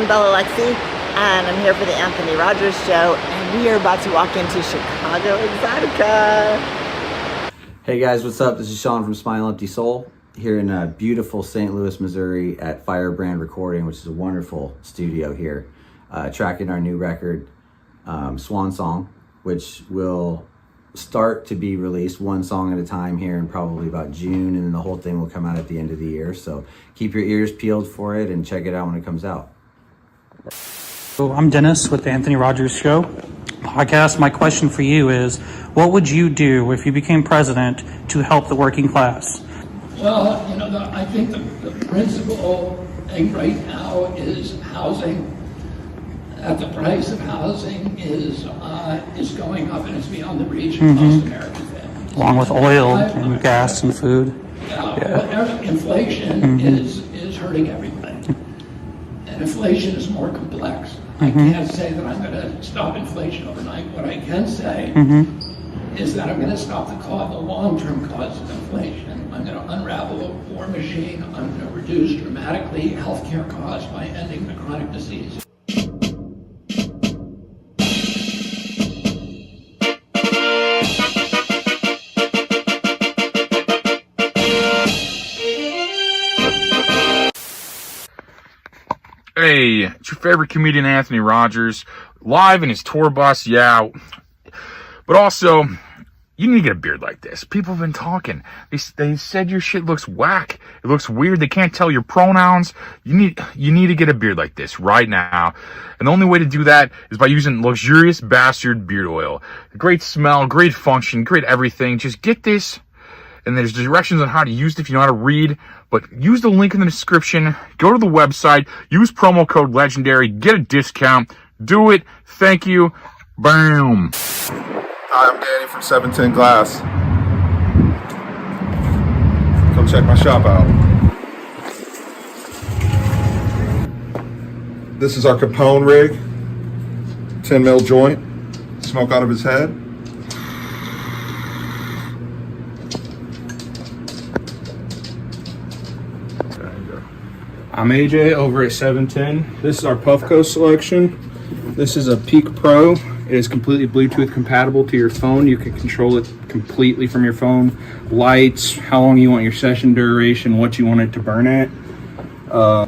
I'm Bella Lexi, and I'm here for the Anthony Rogers Show, and we are about to walk into Chicago Exotica. Hey guys, what's up? This is Sean from Smile Empty Soul here in beautiful St. Louis, Missouri at Firebrand Recording, which is a wonderful studio here, tracking our new record, Swan Song, which will start to be released one song at a time here in probably about June, and then the whole thing will come out at the end of the year. So keep your ears peeled for it and check it out when it comes out. So I'm Dennis with the Anthony Rogers Show podcast. My question for you is, what would you do if you became president to help the working class? Well, I think the principal thing right now is housing. The price of housing is going up, and it's beyond the reach of most American families. Along with oil and gas and food. Inflation is hurting everybody. And inflation is more complex. I can't say that I'm going to stop inflation overnight. What I can say is that I'm going to stop the long-term cause of inflation. I'm going to unravel a war machine. I'm going to reduce dramatically healthcare costs by ending the chronic disease. Hey, it's your favorite comedian, Anthony Rogers, live in his tour bus, yeah. But also, you need to get a beard like this. People have been talking. They said your shit looks whack. It looks weird. They can't tell your pronouns. You need to get a beard like this right now. And the only way to do that is by using Luxurious Bastard Beard Oil. Great smell, great function, great everything. Just get this. And there's directions on how to use it if you know how to read. But use the link in the description. Go to the website. Use promo code LEGENDARY. Get a discount. Do it. Thank you. Boom. Hi, I'm Danny from 710 Glass. Come check my shop out. This is our Capone rig. 10 mil joint. Smoke out of his head. I'm AJ over at 710. This is our Puffco selection. This is a Peak Pro. It is completely Bluetooth compatible to your phone. You can control it completely from your phone. Lights, how long you want your session duration, what you want it to burn at. Hi,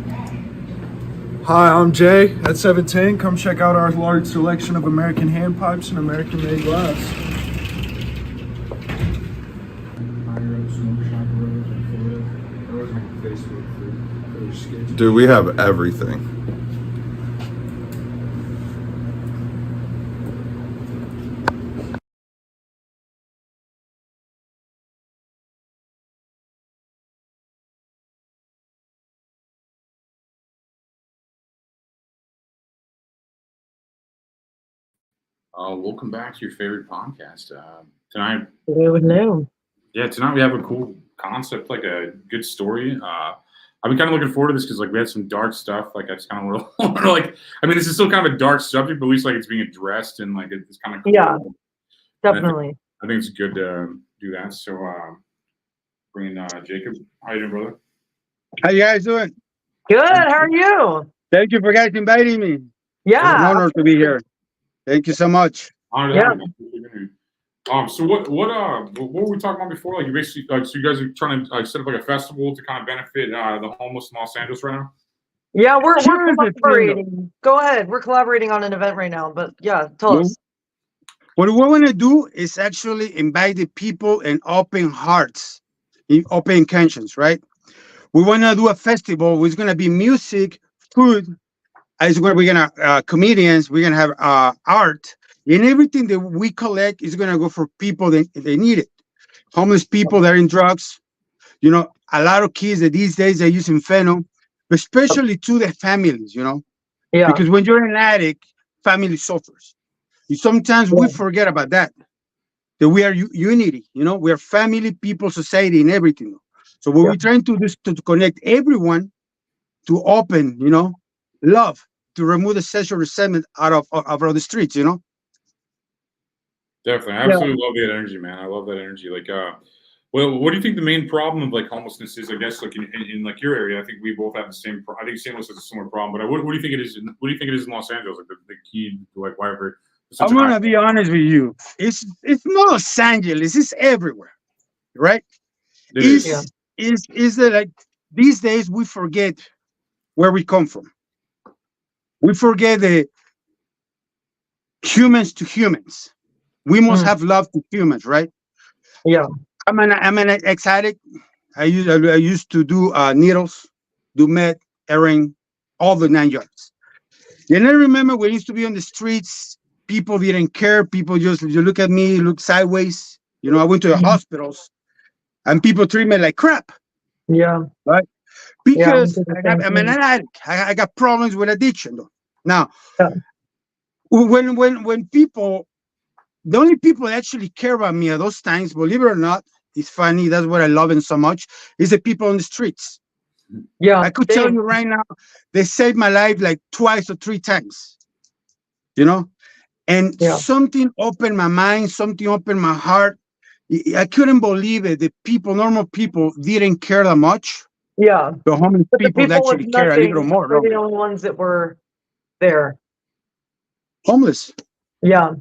I'm Jay at 710. Come check out our large selection of American hand pipes and American made glass. Dude, we have everything. Welcome back to your favorite podcast. Tonight, Hello. yeah, tonight we have a cool concept, like a good story. I've been kind of looking forward to this because, like, we had some dark stuff. Like, I just kind of want to, like, I mean, this is still kind of a dark subject, but at least, like, it's being addressed and, like, it's kind of cool. Yeah, And definitely. I think it's good to do that. So, bring in Jacob. How you doing, brother? How you guys doing? Good. How are you? Thank you for guys inviting me. It's an Yeah. honor to be here. Thank you so much. Yeah. So what were we talking about before? Like, you basically, like, so you guys are trying to set up like a festival to kind of benefit the homeless in Los Angeles right now? Yeah, we're Here's the thing, collaborating. Go ahead. We're collaborating on an event right now, but yeah, tell us. What we want to do is actually invite the people in open hearts, in open intentions, right? We want to do a festival. It's going to be music, food. We're going to comedians. We're going to have art. And everything that we collect is going to go for people that they need it. Homeless people that are in drugs. A lot of kids that these days are using fentanyl, especially to the families, Yeah. Because when you're an addict, family suffers. Sometimes we forget about that we are unity, we are family, people, society, and everything. So what we're trying to do is to connect everyone to open, love, to remove the sexual resentment out of the streets, Definitely. I absolutely love that energy, man. I love that energy. Like, Well, what do you think the main problem of like homelessness is? I guess like in like your area, I think we both have the same. I think St. Louis has a similar problem. But what do you think it is? What do you think it is in Los Angeles? Like the key to like why we're such I'm a high. gonna be honest with you. It's not Los Angeles. It's everywhere, right? It is. Is that like these days we forget where we come from. We forget the humans to humans. We must have love to humans, right? Yeah. I'm an ex-addict. I used to do needles, do meth, heroin, all the 9 yards. And I remember we used to be on the streets. People didn't care. People just you look at me, look sideways. You know, I went to the hospitals, and people treat me like crap. Yeah. Right? Yeah, Because I'm an addict. I got problems with addiction. Though. Now, Yeah. when people, the only people that actually care about me at those times, believe it or not, it's funny. That's what I love them so much. Is the people on the streets. Yeah. I could tell you right now, they saved my life like twice or three times. You know, and something opened my mind. Something opened my heart. I couldn't believe it. The people, normal people, didn't care that much. Yeah. The homeless But the people that people with actually care a little nothing more. were No? the only ones that were there. Homeless. Yeah.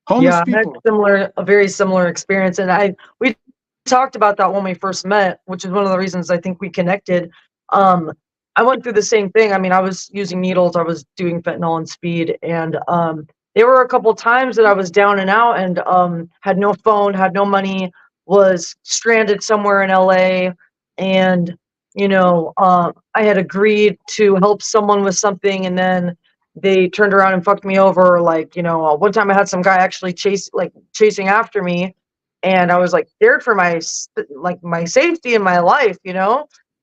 Homeless Yeah, I had people. a very similar experience, and we talked about that when we first met, which is one of the reasons I think we connected. I went through the same thing. I mean, I was using needles, I was doing fentanyl and speed, and there were a couple times that I was down and out, and had no phone, had no money, was stranded somewhere in LA, and I had agreed to help someone with something, and then they turned around and fucked me over. Like, one time I had some guy actually chasing after me, and I was like scared for my safety and my life,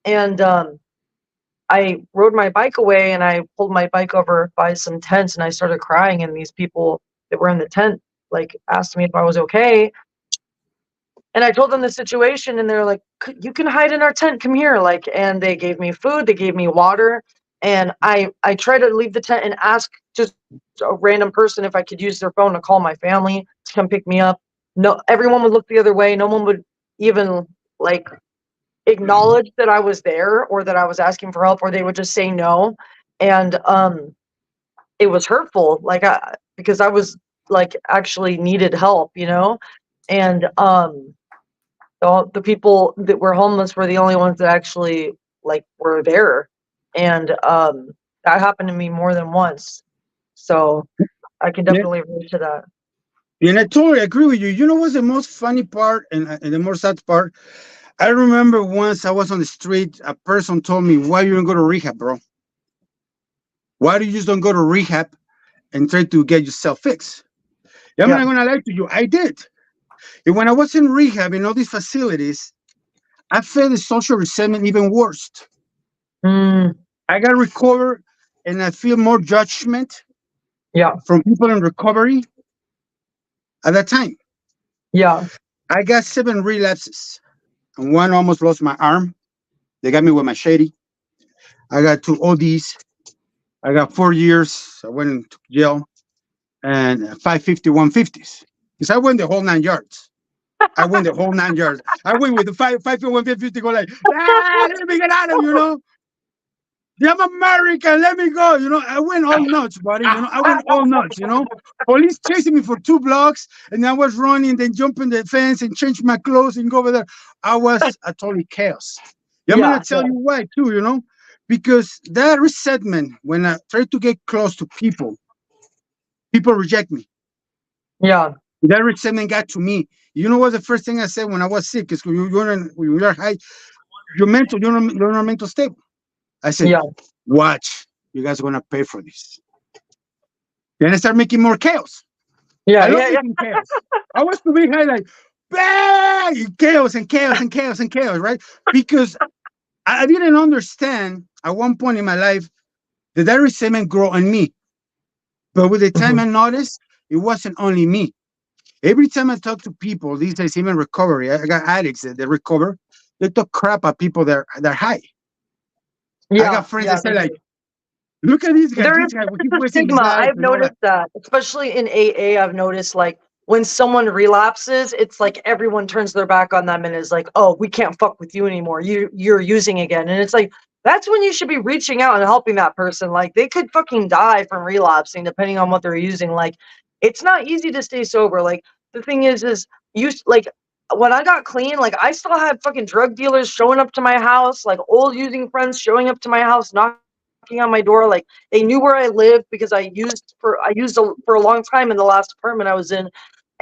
and I rode my bike away, and I pulled my bike over by some tents, and I started crying, and these people that were in the tent like asked me if I was okay, and I told them the situation, and they're like, "You can hide in our tent. Come here!" Like, and they gave me food, they gave me water, and I tried to leave the tent and ask just a random person if I could use their phone to call my family to come pick me up. No, everyone would look the other way. No one would even like acknowledge that I was there or that I was asking for help, or they would just say no, and it was hurtful. Like, because I was like actually needed help, and the people that were homeless were the only ones that actually like were there, and that happened to me more than once, so I can Yeah. definitely relate to that. And I totally agree with you. You know what's the most funny part and the more sad part? I remember once I was on the street, a person told me, "Why you don't go to rehab, bro? Why do you just don't go to rehab and try to get yourself fixed?" Yeah, I'm not gonna lie to you, I did. And when I was in rehab in all these facilities, I felt the social resentment even worse. I got recovered, and I feel more judgment from people in recovery at that time. Yeah. I got 7 relapses, and one almost lost my arm. They got me with machete. I got 2 ODs. I got 4 years. I went to jail, and 550 150s. Because I went the whole 9 yards. I went the whole 9 yards. I went with the 550 150, go like, let me get out of you. I'm American, let me go. I went all nuts, buddy. I went all nuts. Police chasing me for 2 blocks, and I was running, then jumping the fence and change my clothes and go over there. I was a totally chaos. I'm gonna tell you why too. Because that resentment, when I try to get close to people reject me. Yeah. That resentment got to me. You know what the first thing I said when I was sick is when you're high, you're not mental stable. I said, watch, you guys are gonna pay for this. Then I start making more chaos. I love making chaos. I was to be high like bang, chaos and chaos and chaos and chaos, right? Because I didn't understand at one point in my life that resentment grew on me. But with the time I noticed, it wasn't only me. Every time I talk to people, these days, even recovery, I got addicts that recover, they talk crap at people that are high. I got friends that say like, look at this guy. There This guy, is a stigma. I've noticed that, especially in AA. I've noticed like when someone relapses, it's like everyone turns their back on them and is like, oh, we can't fuck with you anymore. You're using again. And it's like, that's when you should be reaching out and helping that person. Like, they could fucking die from relapsing depending on what they're using. Like, it's not easy to stay sober. Like, the thing is you like, when I got clean, like, I still had fucking drug dealers showing up to my house, like old using friends showing up to my house, knocking on my door. Like, they knew where I lived because I used for a long time in the last apartment I was in.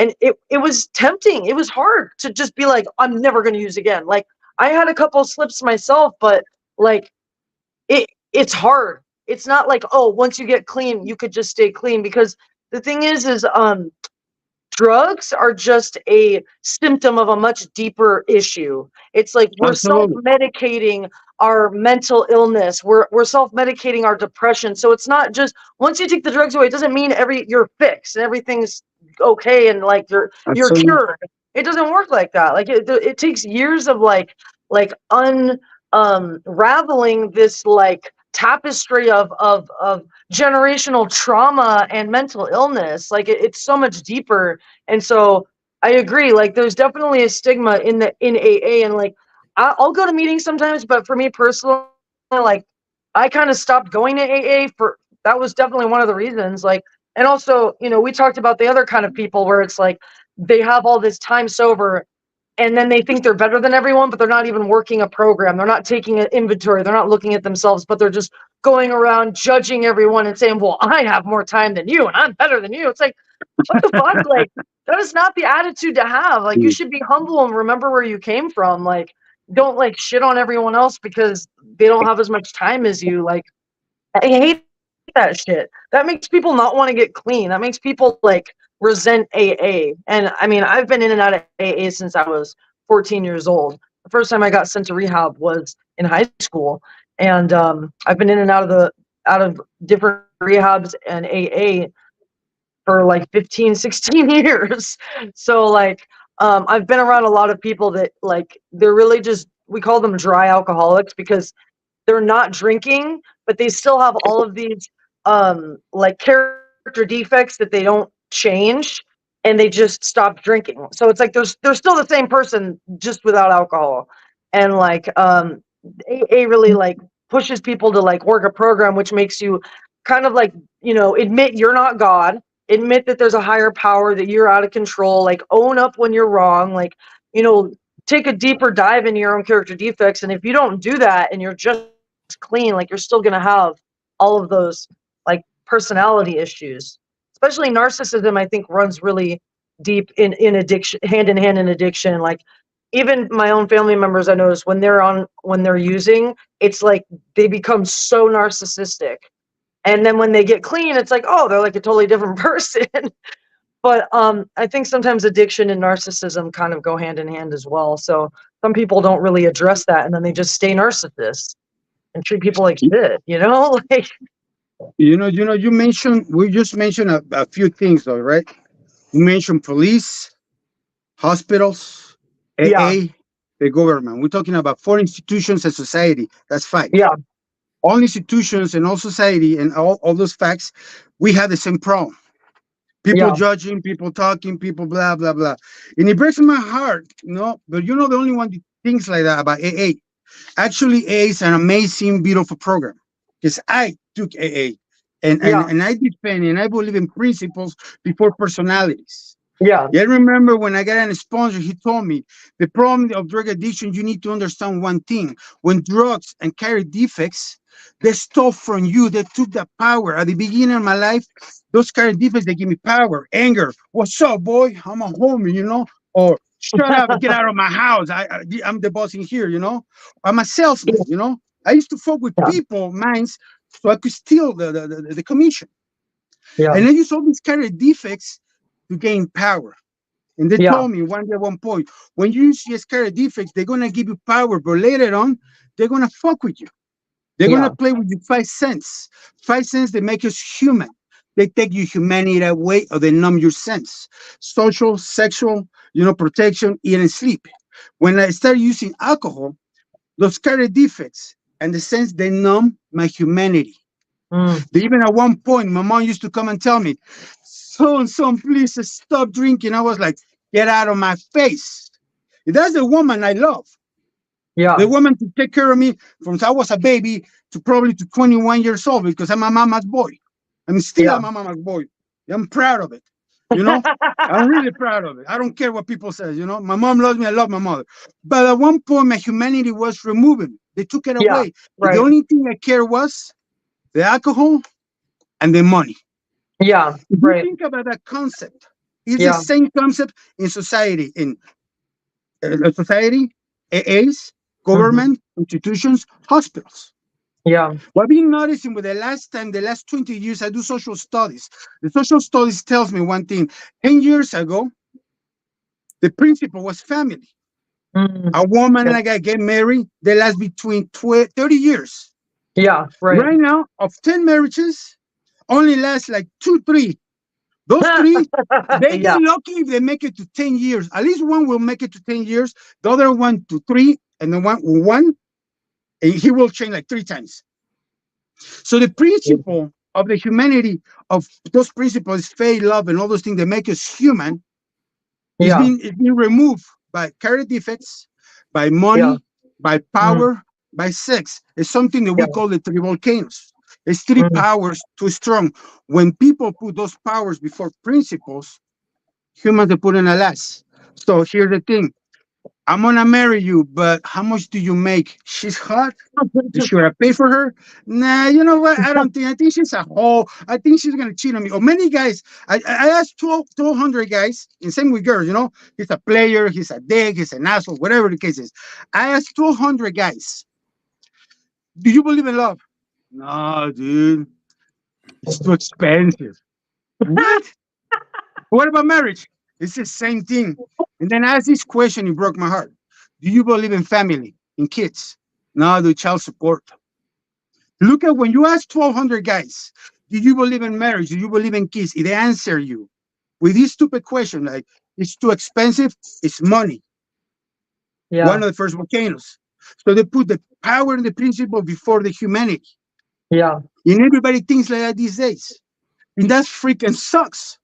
And it was tempting. It was hard to just be like, I'm never going to use again. Like, I had a couple slips myself, but like, it's hard. It's not like, oh, once you get clean, you could just stay clean. Because the thing is drugs are just a symptom of a much deeper issue. It's like we're Absolutely. self-medicating our mental illness. We're self-medicating our depression. So it's not just once you take the drugs away, it doesn't mean you're fixed and everything's okay and like you're Absolutely. cured. It doesn't work like that. Like it takes years of like unraveling this like tapestry of generational trauma and mental illness. Like it's so much deeper. And so I agree, like there's definitely a stigma in AA. And like I'll go to meetings sometimes, but for me personally, like I kind of stopped going to AA for that was definitely one of the reasons. Like, and also, you know, we talked about the other kind of people where it's like they have all this time sober and then they think they're better than everyone, but they're not even working a program. They're not taking an inventory. They're not looking at themselves, but they're just going around judging everyone and saying, well, I have more time than you and I'm better than you. It's like, what the fuck? Like, that is not the attitude to have. Like, you should be humble and remember where you came from. Like, don't like shit on everyone else because they don't have as much time as you. Like, I hate that shit. That makes people not want to get clean. That makes people like resent AA. And I mean, I've been in and out of AA since I was 14 years old. The first time I got sent to rehab was in high school. And I've been in and out of different rehabs and AA for like 15, 16 years. So like I've been around a lot of people that like they're really just we call them dry alcoholics because they're not drinking, but they still have all of these like character defects that they don't change and they just stop drinking. So it's like they're still the same person just without alcohol. And like AA really like pushes people to like work a program which makes you kind of like, you know, admit you're not God, admit that there's a higher power, that you're out of control, like own up when you're wrong, like, you know, take a deeper dive into your own character defects. And if you don't do that and you're just clean, like you're still going to have all of those like personality issues. Especially narcissism, I think runs really deep in addiction, hand in hand in addiction. Like even my own family members, I notice when they're using, it's like they become so narcissistic. And then when they get clean, it's like, oh, they're like a totally different person. But I think sometimes addiction and narcissism kind of go hand in hand as well. So some people don't really address that, and then they just stay narcissists and treat people like shit. You know, like we just mentioned a few things though, right? We mentioned police, hospitals, yeah, AA, the government. We're talking about four institutions and society. That's five. yeah, All institutions and all society and all those facts, we have the same problem. People yeah, judging, people talking, people blah, blah, blah. And it breaks my heart, you know, but you're not the only one that thinks like that about AA. Actually, AA is an amazing, beautiful program because I took AA yeah, and I defend and I believe in principles before personalities. yeah, Yeah, I remember when I got a sponsor, he told me the problem of drug addiction, you need to understand one thing. When drugs and carry defects, they stole from you. They took that power. At the beginning of my life, those carry defects, they give me power, anger. What's up, boy? I'm a homie, you know? Or shut up and get out of my house. I'm the boss in here, you know? I'm a salesman, you know? I used to fuck with yeah, people minds so I could steal the commission. yeah, And I use all these carry defects to gain power. And they yeah, told me one day at one point, when you use your carry defects, they're gonna give you power, but later on, they're gonna fuck with you. They're yeah, gonna play with your 5 cents. 5 cents they make us human. They take your humanity away or they numb your sense. Social, sexual, you know, protection, eat and sleep. When I started using alcohol, those carry defects and the sense they numb my humanity. mm, They even at one point, my mom used to come and tell me, son, please stop drinking. I was like, get out of my face. That's the woman I love. Yeah. The woman to take care of me from I was a baby to probably to 21 years old because I'm a mama's boy. I'm still a mama's boy. I'm proud of it. You know, I'm really proud of it. I don't care what people say. You know, my mom loves me. I love my mother. But at one point, my humanity was removed. They took it Yeah, away. right. The only thing I care was the alcohol and the money. Yeah, If right. you think about that concept, it's Yeah. the same concept in society. In society, AAs, government, institutions, hospitals. Yeah. What I've been noticing with the last 20 years, I do social studies. The social studies tells me one thing. 10 years ago, the principle was family. Mm. A woman Yeah. and a guy get married, they last between 30 years. Yeah, right. Right now, of 10 marriages, only last like 2, 3. Those 3, they Yeah. get lucky if they make it to 10 years. At least one will make it to 10 years, the other 1 to 3, and the one, and he will change like 3 times. So the principle of the humanity of those principles, faith, love, and all those things that make us human, is Yeah. being removed by character defects, by money, Yeah. by power, by sex. It's something that we Yeah. call the 3 volcanoes. It's 3 Mm. powers too strong. When people put those powers before principles, humans are put in a last. So here's the thing. I'm gonna marry you, but how much do you make? She's hot. Should I pay for her? Nah, you know what? I don't think. I think she's a hoe. I think she's gonna cheat on me. Or many guys. I asked 1,200 guys, and same with girls. You know, he's a player, he's a dick, he's an asshole, whatever the case is. I asked 1,200 guys, do you believe in love? No, dude. It's too expensive. What? What about marriage? It's the same thing. And then I asked this question, it broke my heart. Do you believe in family, in kids? No, do child support. Look at when you ask 1,200 guys, do you believe in marriage? Do you believe in kids? If they answer you with this stupid question, like, it's too expensive, it's money. Yeah. One of the first volcanoes. So they put the power and the principle before the humanity. Yeah. And everybody thinks like that these days. And that freaking sucks.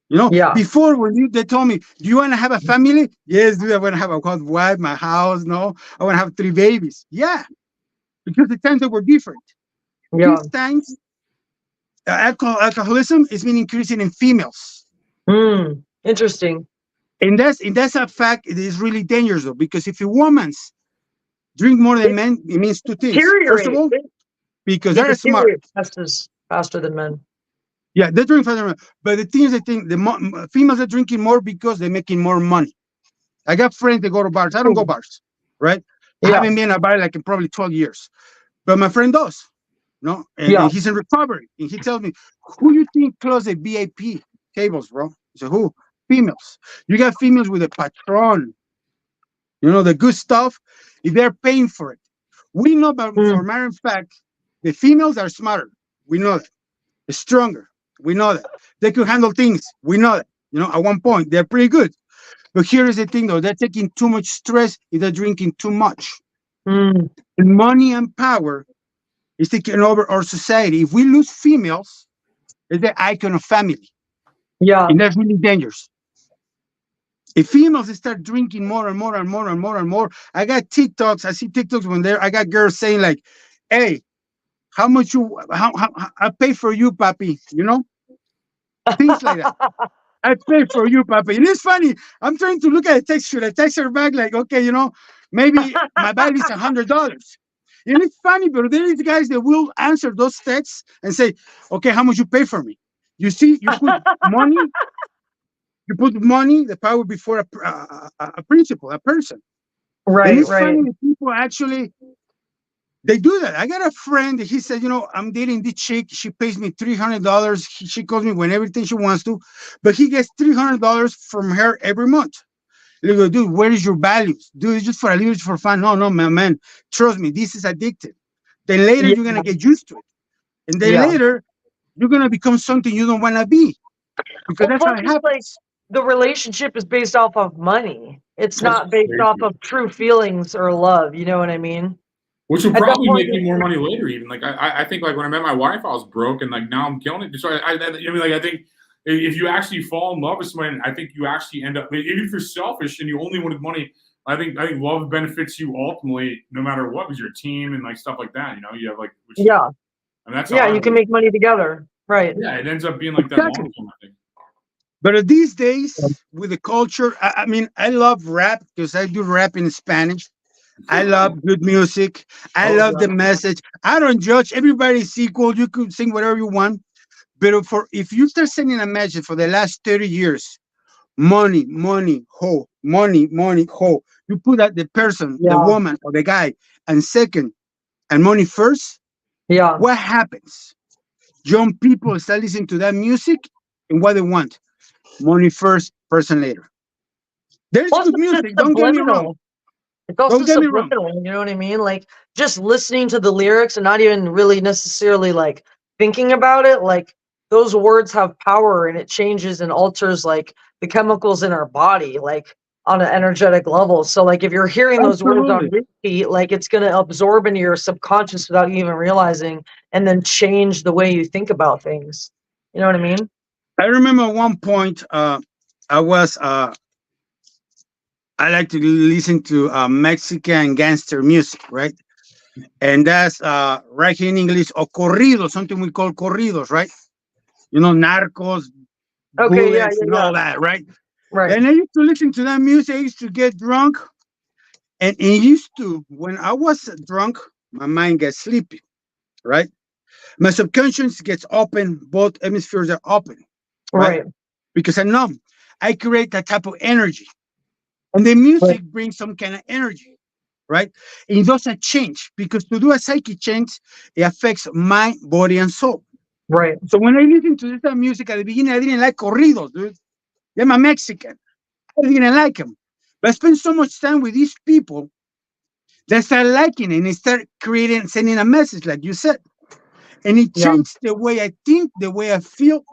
You know, Yeah. before when they told me, do you want to have a family? Yes, dude, I want to have a wife, my house. No, I want to have 3 babies. Yeah, because the times that were different. Yeah. These times, alcoholism is been increasing in females. Interesting. And that's a fact. It is really dangerous though, because if a woman's drink more than men, it means 2 things. First of all, because they're smart. Faster than men. Yeah, they're drinking faster than men. But the thing is, I think the females are drinking more because they're making more money. I got friends that go to bars. I don't go bars, right? I haven't been in a bar like in probably 12 years. But my friend does, no? And he's in recovery. And he tells me, who you think close the VIP tables, bro? I said, who? Females. You got females with a patron. You know, the good stuff, if they're paying for it. We know, but for a matter of fact, the females are smarter. We know that. They're stronger. We know that. They can handle things. We know that. You know, at one point, they're pretty good. But here is the thing, though. They're taking too much stress if they're drinking too much. And money and power is taking over our society. If we lose females, it's the icon of family. Yeah. And that's really dangerous. If females start drinking more and more and more and more and more, I got TikToks. I see TikToks when I got girls saying like, hey, how much how I pay for you, papi, you know? Things like that. I pay for you, papi. And it's funny. I'm trying to look at the text. Should I text her back like, okay, you know, maybe my bag is $100. And it's funny, but there is guys that will answer those texts and say, okay, how much you pay for me? You see, you put money, the power before a principle, a person. Right, and it's right. funny that people actually, they do that. I got a friend, he said, you know, I'm dating this chick. She pays me $300. She calls me when everything she wants to, but he gets $300 from her every month. You go, dude, where is your values? Dude, it's just for a little, for fun. No, man. Trust me, this is addictive. Then later you're gonna get used to it, and then later you're gonna become something you don't want to be, because that's how it happens. Like, the relationship is based off of money. It's not based off of true feelings or love. You know what I mean? Which will probably make me more money later. Even like I think like when I met my wife, I was broke, and like now I'm killing it. So I mean, like I think if you actually fall in love with somebody, I think you actually end up, even if you're selfish and you only wanted money, I think love benefits you ultimately, no matter what, with your team and like stuff like that. You know, you have like, Yeah. and that's how Yeah, I you can always, make money together. Right. yeah, it ends up being like that long Exactly. term, I think. But these days, with the culture, I mean, I love rap because I do rap in Spanish. I love good music. I Oh, love the okay. message. I don't judge. Everybody's equal. You could sing whatever you want. But if you start sending a message for the last 30 years, money, money, ho, money, money, ho, you put that the person, the Yeah. woman, or the guy, and second, and money first, Yeah. what happens? Young people start listening to that music and what they want. Money first, person later. There's Plus, good it's just music. Don't get me wrong. subliminal. It's also Don't get me wrong. subliminal, you know what I mean? Like just listening to the lyrics and not even really necessarily like thinking about it, like those words have power and it changes and alters like the chemicals in our body, like on an energetic level. So like if you're hearing those words on Absolutely. repeat, like it's gonna absorb into your subconscious without you even realizing and then change the way you think about things. You know what I mean? I remember at one point, I was I like to listen to Mexican gangster music, right? And that's right here in English, or corridos, something we call corridos, right? You know, narcos, Okay, yeah, bullets, yeah, and yeah. all that, right? Right. And I used to listen to that music. I used to get drunk, and it used to, when I was drunk, my mind gets sleepy, right? My subconscious gets open, both hemispheres are open, right? Right. Because I'm numb. I create that type of energy. And the Right. music brings some kind of energy, right? And it does a change because to do a psychic change, it affects mind, body, and soul. Right. So when I listened to this music at the beginning, I didn't like corridos, dude. I'm a Mexican. I didn't like them. But I spent so much time with these people that start liking it and they start creating, sending a message, like you said. And it Yeah. changed the way I think, the way I feel,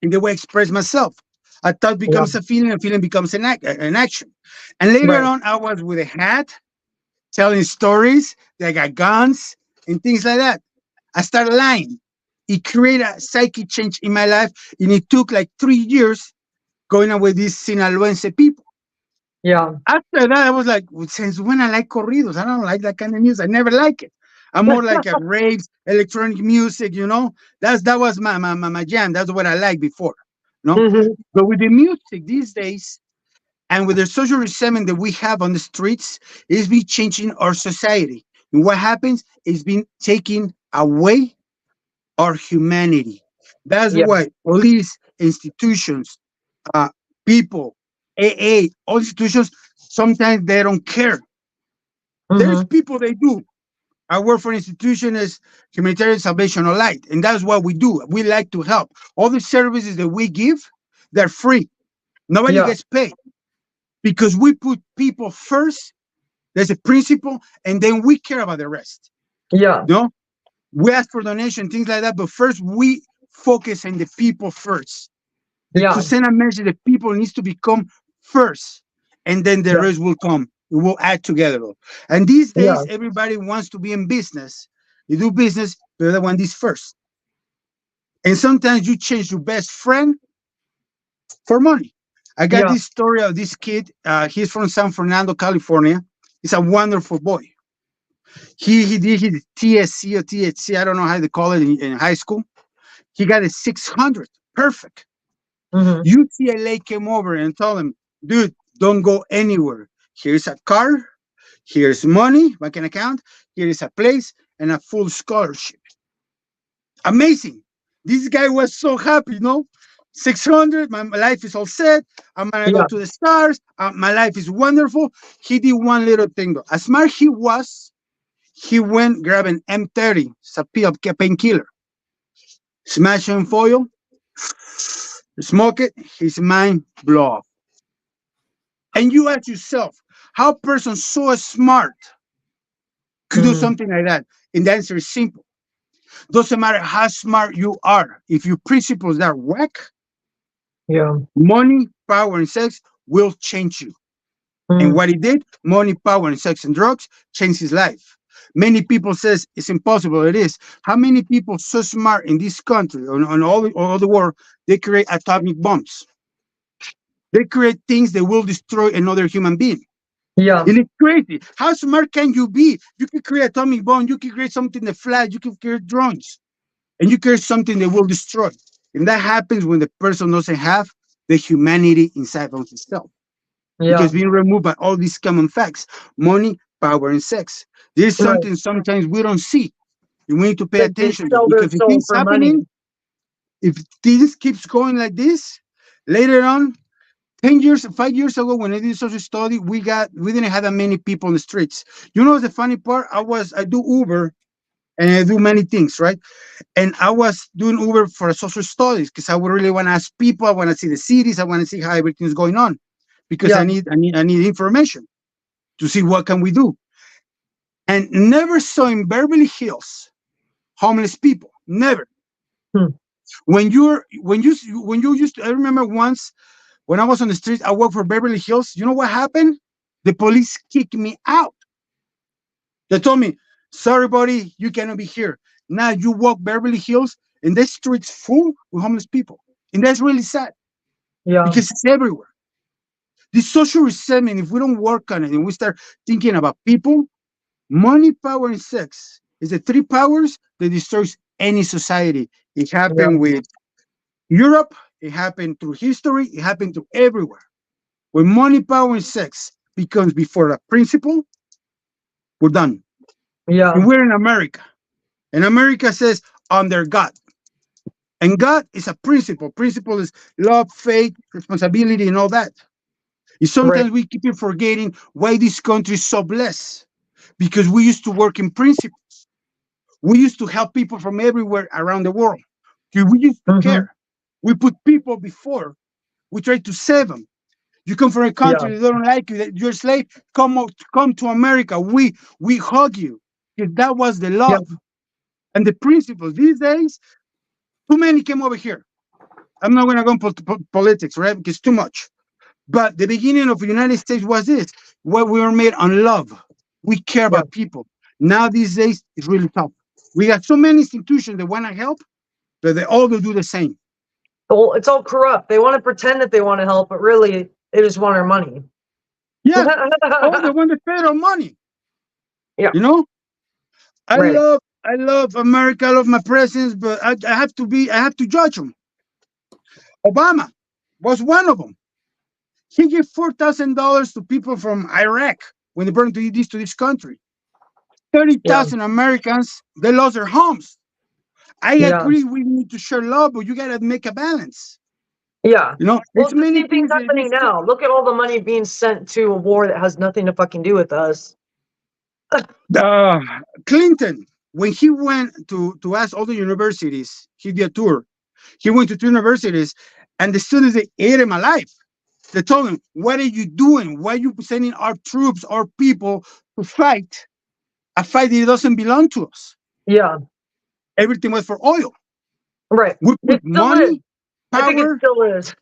and the way I express myself. A thought Yeah. becomes a feeling becomes an action. And later Right. on, I was with a hat, telling stories. They got guns and things like that. I started lying. It created a psychic change in my life, and it took like 3 years going on with these Sinaloense people. Yeah. After that, I was like, well, since when I like corridos? I don't like that kind of music. I never like it. I'm more like a raves, electronic music, you know. That was my jam. That's what I liked before. No? Hmm. But with the music these days, and with the social resentment that we have on the streets, it's been changing our society. And what happens is being taking away our humanity. That's Yeah. why police, institutions, uh, people, AA, all institutions, sometimes they don't care. There's Hmm. people they do. I work for an institution as Humanitarian Salvation of Light, and that's what we do. We like to help. All the services that we give, they're free. Nobody Yeah. gets paid because we put people first. There's a principle, and then we care about the rest. Yeah. No, we ask for donation, things like that, but first we focus on the people first. To Yeah. send a message, the people needs to become first, and then the Yeah. rest will come. We will add together. And these Yeah. days, everybody wants to be in business. You do business, but they want this first. And sometimes you change your best friend for money. I got Yeah. this story of this kid. He's from San Fernando, California. He's a wonderful boy. He did his TSC or THC. I don't know how they call it in high school. He got a 600. Perfect. Hmm. UCLA came over and told him, dude, don't go anywhere. Here's a car. Here's money, bank account. Here is a place and a full scholarship. Amazing. This guy was so happy, 600, my life is all set. I'm going to go Yeah. to the stars. My life is wonderful. He did one little thing, though. As smart he was, he went grab an M30, it's a painkiller, smash it in foil, smoke it, his mind blow off. And you ask yourself, how a person so smart could do Hmm. something like that? And the answer is simple. Doesn't matter how smart you are. If your principles are whack, Yeah. money, power, and sex will change you. And Mm. what he did, money, power, and sex and drugs changed his life. Many people says it's impossible. It is. How many people so smart in this country, on all the world, they create atomic bombs? They create things that will destroy another human being. Yeah. And it's crazy. How smart can you be? You can create atomic bomb. You can create something that flies. You can create drones, and you create something that will destroy. And that happens when the person doesn't have the humanity inside of himself, Yeah. because being removed by all these common facts: money, power, and sex. There's Right. something sometimes we don't see, and we need to pay They attention to, sell their because if soul things for happening, money. if this keeps going like this, later on, 10 years, 5 years ago, when I did social study, we didn't have that many people on the streets. You know, the funny part, I do Uber and I do many things, right? And I was doing Uber for social studies because I would really want to ask people. I want to see the cities. I want to see how everything's going on, because Yeah. I need information to see what can we do. And never saw in Beverly Hills homeless people. Never. Hmm. When you used to, I remember once when I was on the street, I worked for Beverly Hills. You know what happened? The police kicked me out. They told me, sorry, buddy, you cannot be here. Now you walk Beverly Hills and the streets full with homeless people. And that's really sad, Yeah. because it's everywhere. This social resentment, if we don't work on it and we start thinking about people, money, power, and sex is the three powers that destroys any society. It Yeah. happened with Europe, it happened through history, it happened to everywhere. When money, power, and sex becomes before a principle, we're done. Yeah. And we're in America. And America says under God. And God is a principle. Principle is love, faith, responsibility, and all that. And Right. sometimes we keep forgetting why this country is so blessed. Because we used to work in principles. We used to help people from everywhere around the world. We used to Mm-hmm. care. We put people before. We try to save them. You come from a Yeah. country that don't like you, that you're a slave. Come to America. We hug you. Because that was the Yeah. love and the principles. These days, too many came over here. I'm not going to go into politics, right? Because too much. But the beginning of the United States was this: where we were made on love. We care Yeah. about people. Now these days, it's really tough. We got so many institutions that want to help, but they all do the same. Well, it's all corrupt. They want to pretend that they want to help, but really, they just want our money. Yeah. Oh, they want the federal money. Yeah. You know, Right. I love America. I love my presidents, but I have to judge them. Obama was one of them. He gave $4,000 to people from Iraq when they brought to this country. Yeah. 30,000 Americans, they lost their homes. I Yeah. agree we need to share love, but you gotta make a balance. Yeah. You know, Well, it's it's the many same thing's things that happening now. Look at all the money being sent to a war that has nothing to fucking do with us. uh, Clinton, when he went to ask all the universities, he did a tour. He went to two universities, and the students they ate him alive. They told him, "What are you doing? Why are you sending our troops, our people to fight a fight that doesn't belong to us?" Yeah. Everything was for oil. Right. We put It still is. money, I think it power. still is.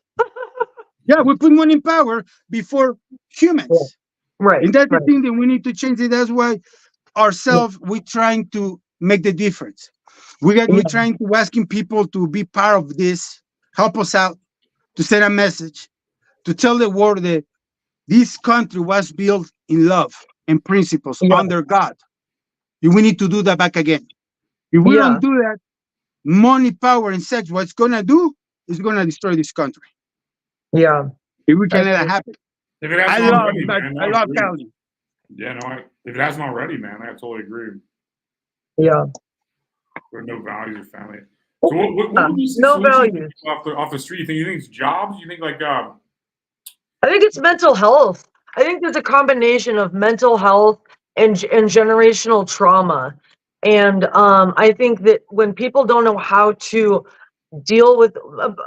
Yeah, we put money and power before Yeah. humans. Right. And that's the Right. thing that we need to change it. That's why ourselves, we're trying to make the difference. We're Yeah. trying to asking people to be part of this, help us out, to send a message, to tell the world that this country was built in love and principles Yeah. under God. And we need to do that back again. If we Yeah. don't do that, money, power, and sex, what it's gonna do is gonna destroy this country. Yeah. If we can That's let that it. happen. If it hasn't already, I, man, I I love agree. Cali. Yeah, no, if it hasn't already, man, I totally agree. Yeah. With no values or family. So what would you say No solutions values. off the street? You think it's jobs? You think like I think it's mental health. I think there's a combination of mental health and generational trauma. And I think that when people don't know how to deal with,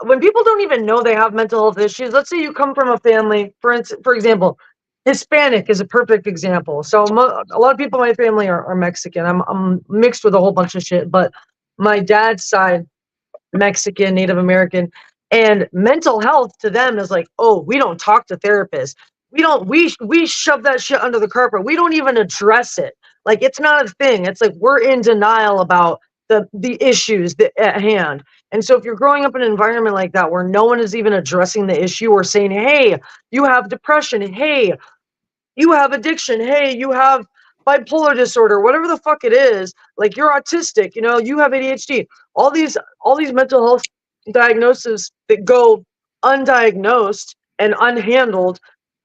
when people don't even know they have mental health issues, let's say you come from a family, for example, Hispanic is a perfect example. So a lot of people in my family are Mexican. I'm mixed with a whole bunch of shit, but my dad's side, Mexican, Native American, and mental health to them is like, oh, we don't talk to therapists. We don't we shove that shit under the carpet. We don't even address it. Like, it's not a thing. It's like we're in denial about the issues that, at hand. And so if you're growing up in an environment like that where no one is even addressing the issue or saying, hey, you have depression, hey, you have addiction, hey, you have bipolar disorder, whatever the fuck it is, like you're autistic, you have ADHD, all these mental health diagnoses that go undiagnosed and unhandled.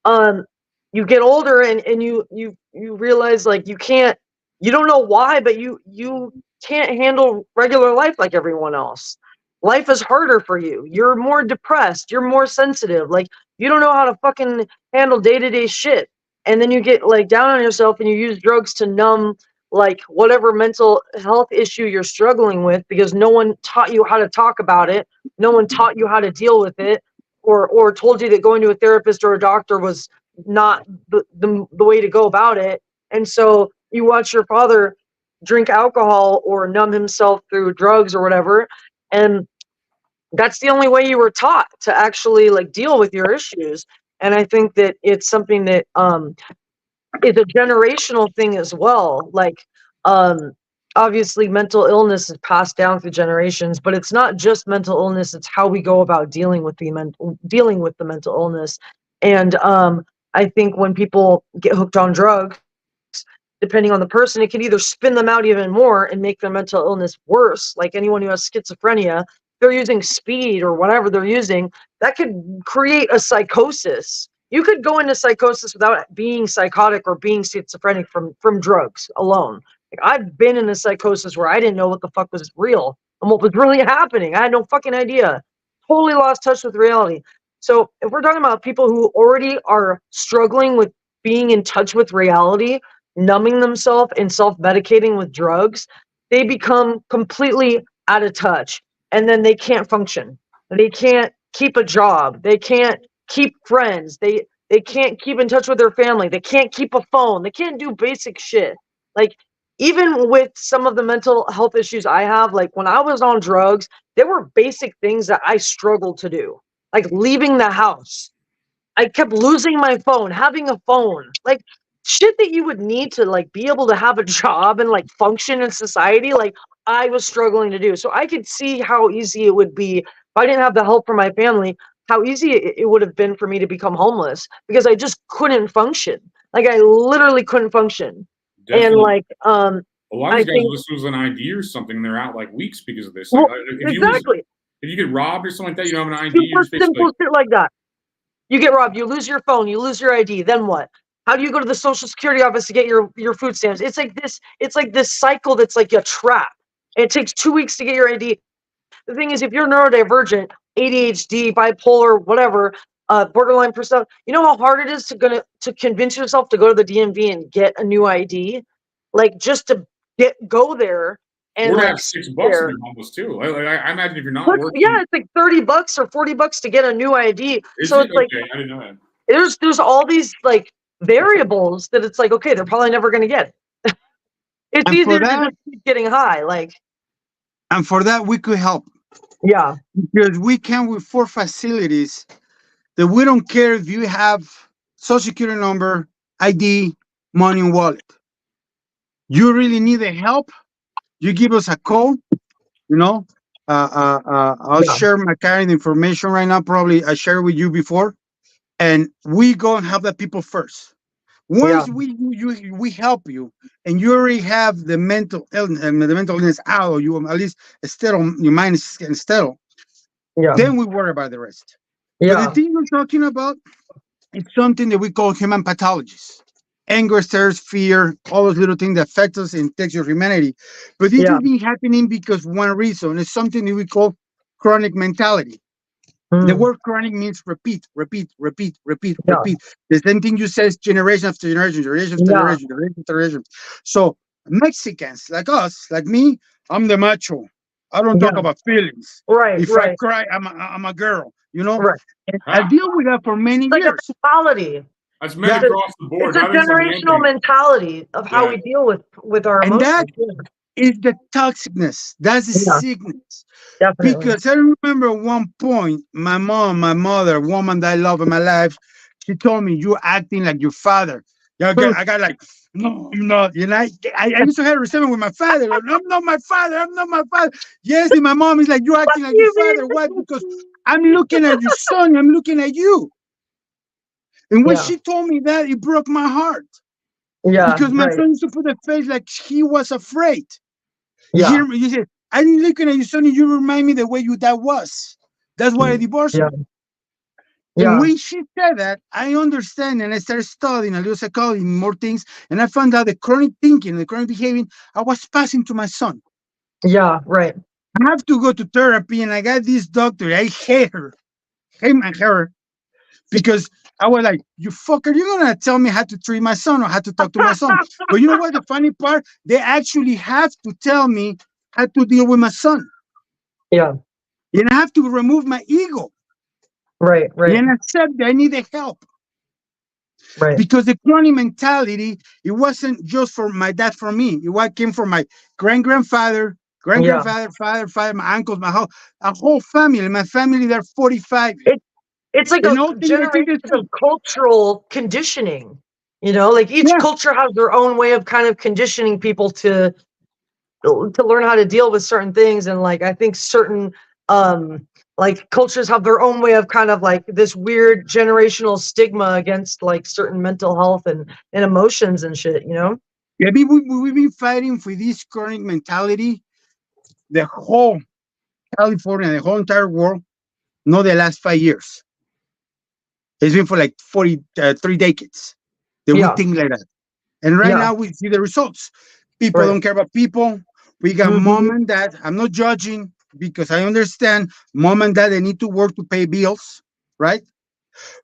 um you get older and you realize like you don't know why, but you can't handle regular life like everyone else. Life is harder for you. You're more depressed, you're more sensitive, like you don't know how to fucking handle day-to-day shit. And then you get like down on yourself and you use drugs to numb like whatever mental health issue you're struggling with, because no one taught you how to talk about it, no one taught you how to deal with it, or told you that going to a therapist or a doctor was not the way to go about it. And so you watch your father drink alcohol or numb himself through drugs or whatever, and that's the only way you were taught to actually like deal with your issues. And I think that it's something that is a generational thing as well. Like, um obviously mental illness is passed down through generations, but it's not just mental illness, it's how we go about dealing with the mental illness. And I think when people get hooked on drugs, depending on the person, it can either spin them out even more and make their mental illness worse. Like anyone who has schizophrenia, they're using speed or whatever they're using, that could create a psychosis. You could go into psychosis without being psychotic or being schizophrenic from drugs alone. Like, I've been in a psychosis where I didn't know what the fuck was real and what was really happening. I had no fucking idea. Totally lost touch with reality. So if we're talking about people who already are struggling with being in touch with reality, numbing themselves and self-medicating with drugs, they become completely out of touch, and then they can't function. They can't keep a job. They can't keep friends. They can't keep in touch with their family. They can't keep a phone. They can't do basic shit. Like, even with some of the mental health issues I have, like when I was on drugs, there were basic things that I struggled to do, like leaving the house. I kept losing my phone, having a phone, like shit that you would need to like be able to have a job and like function in society. Like, I was struggling to do. So I could see how easy it would be if I didn't have the help from my family, how easy it would have been for me to become homeless, because I just couldn't function. Like, I literally couldn't function. And Definitely. like, A lot of I these guys think, lose an ID or something, and they're out like weeks because of this. Like, well, exactly. if you get robbed or something like that, you don't have an ID. You're Super just basically simple shit like that. You get robbed, you lose your phone, you lose your ID, then what? How do you go to the social security office to get your food stamps? It's like this cycle that's like a trap. It takes 2 weeks to get your ID. The thing is, if you're neurodivergent, ADHD, bipolar, whatever, borderline personality, you know how hard it is to convince yourself to go to the DMV and get a new ID, like just to go there and or to like have $6 in your homeless too. I imagine if you're not working, yeah, it's like $30 or $40 to get a new ID. is So it it's like okay? I didn't know that. there's all these like variables that it's like, okay, they're probably never going to get it. It's And for easier to that, just keep getting high. Like, we could help, yeah, because we can with 4 facilities that we don't care if you have social security number, ID, money, and wallet. You really need the help, you give us a call, you know. I'll yeah, share my current information right now. Probably I shared with you before, and we go and help the people first. yeah, Once we help you, and you already have the mental illness out, or you at least settle, your mind is getting settled, yeah, then we worry about the rest. But the yeah, thing you're talking about, it's something that we call human pathologies. Anger, stress, fear, all those little things that affect us and takes your humanity. But this yeah, has been happening because one reason is something that we call chronic mentality. The mm, word chronic means repeat, repeat, repeat, repeat, yeah, repeat. The same thing you say generation after generation, generation after yeah, generation, generation after generation. So Mexicans like us, like me, I'm the macho. I don't talk yeah, about feelings. right, If I right, cry, I'm a girl, you know? right. And I Ah, deal with that for many It's like a years. mentality. that's men Yeah. It's a, across the it's board. a I think it's a man generational thing. mentality of how Yeah. we deal with our And that emotions. Yeah, is the toxicness. That's the yeah, sickness. definitely. Because I remember at one point, my mom, my mother, woman that I love in my life, she told me, "You're acting like your father. Yeah, I got like, no, I'm not. You know, I used to have resentment with my father. Like, I'm not my father. I'm not my father. Yes, and my mom is like, you're acting like your father. Why? Because I'm looking at your son. I'm looking at you. And when Yeah. she told me that, it broke my heart. Yeah. Because my Right. son used to put a face like he was afraid. Yeah. You said, I'm looking at you, son, and you remind me the way your dad was. That's why I divorced Yeah. him. And Yeah. when she said that, I understand, and I started studying a little psychology, more things, and I found out the chronic thinking, the chronic behaving, I was passing to my son. Yeah. Right. I have to go to therapy, and I got this doctor. I hate her, her, because I was like, "You fucker, you're gonna tell me how to treat my son or how to talk to my son?" But you know what? The funny part, they actually have to tell me how to deal with my son, Yeah. and I have to remove my ego Right. Right. and accept that I need the help. Right. Because the chronic mentality, it wasn't just for my dad, for me. It came from my grandfather, Yeah. father, my uncles, a whole family. My family, they're 45. It's like a And all thing I think generation is of cultural conditioning. You know, like each yeah. culture has their own way of kind of conditioning people to learn how to deal with certain things, and like I think certain like cultures have their own way of kind of like this weird generational stigma against like certain mental health and emotions and shit. You know? Yeah, we've been fighting for this chronic mentality, the whole California, the whole entire world, not the last 5 years. It's been for like 3 decades that we Yeah. think like that. And right Yeah. now we see the results. People Right. don't care about people. We got Mm-hmm. mom and dad. I'm not judging because I understand mom and dad, they need to work to pay bills, right?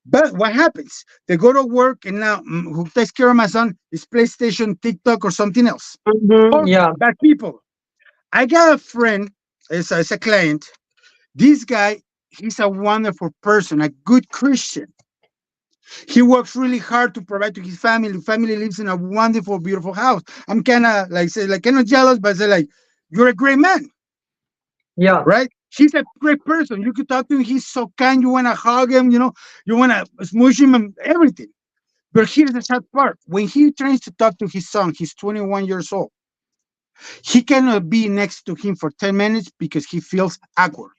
But what happens? They go to work and now who takes care of my son is PlayStation, TikTok, or something else. Mm-hmm. Or Yeah. bad people. I got a friend, as a client. This guy, he's a wonderful person, a good Christian. He works really hard to provide to his family. Family lives in a wonderful, beautiful house. I'm kind of like say like kind of jealous, but say like you're a great man, Yeah. right? He's a great person. You could talk to him. He's so kind. You want to hug him. You know, you want to smoosh him and everything. But here's the sad part: when he tries to talk to his son, he's 21 years old. He cannot be next to him for 10 minutes because he feels awkward.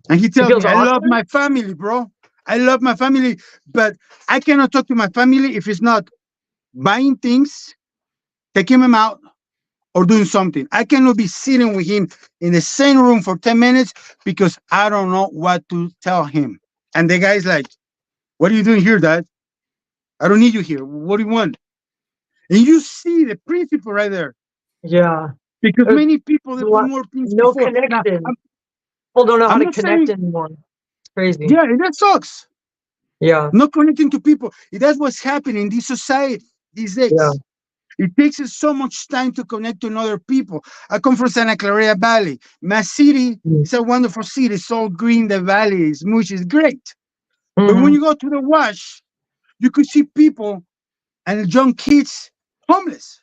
And he It tells feels me, I love awkward. my family, bro. I love my family, but I cannot talk to my family if it's not buying things, taking him out, or doing something. I cannot be sitting with him in the same room for 10 minutes because I don't know what to tell him. And the guy's like, what are you doing here, dad? I don't need you here. What do you want? And you see the principle right there. Yeah. Because There's many people, they put more things no before. Now, connection. People don't know how I'm to not connect saying, anymore. It's crazy. yeah, and that sucks. Yeah. Not connecting to people. That's what's happening in this society these Yeah. days. It takes us so much time to connect to other people. I come from Santa Clarita Valley. My city is a wonderful city. It's all green. The valley is much. It's great. But when Mm-hmm. you go to the wash, you could see people and young kids homeless.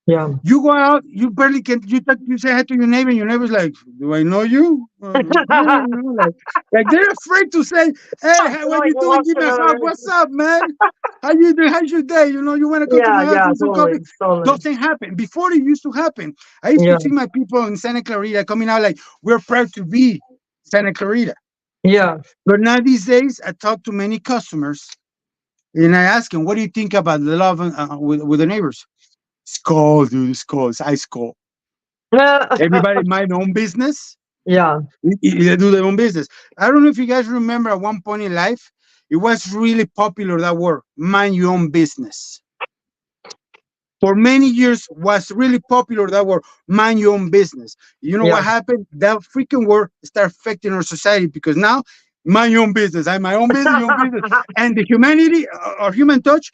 Yeah. You go out, you barely can. You say hi to your neighbor, and your neighbor's like, "Do I know you?" You know, like they're afraid to say, "Hey, what Like you doing? walk Give me a another hug. way. What's up, man? How you doing? How's your day? You know, you want to come to Yeah. my house Yeah. and some Totally. coffee?" Totally. Doesn't happen. Before it used to happen. I used Yeah. to see my people in Santa Clarita coming out like, "We're proud to be Santa Clarita." Yeah. But now these days, I talk to many customers and I ask them, "What do you think about the love with the neighbors?" It's cold, dude. It's cold. It's ice cold. Everybody mind their own business. Yeah. They do their own business. I don't know if you guys remember at one point in life, it was really popular that word, mind your own business. For many years was really popular that word, mind your own business. You know Yeah. what happened? That freaking word started affecting our society because now mind your own business. I my own business, your own business. And the humanity or human touch,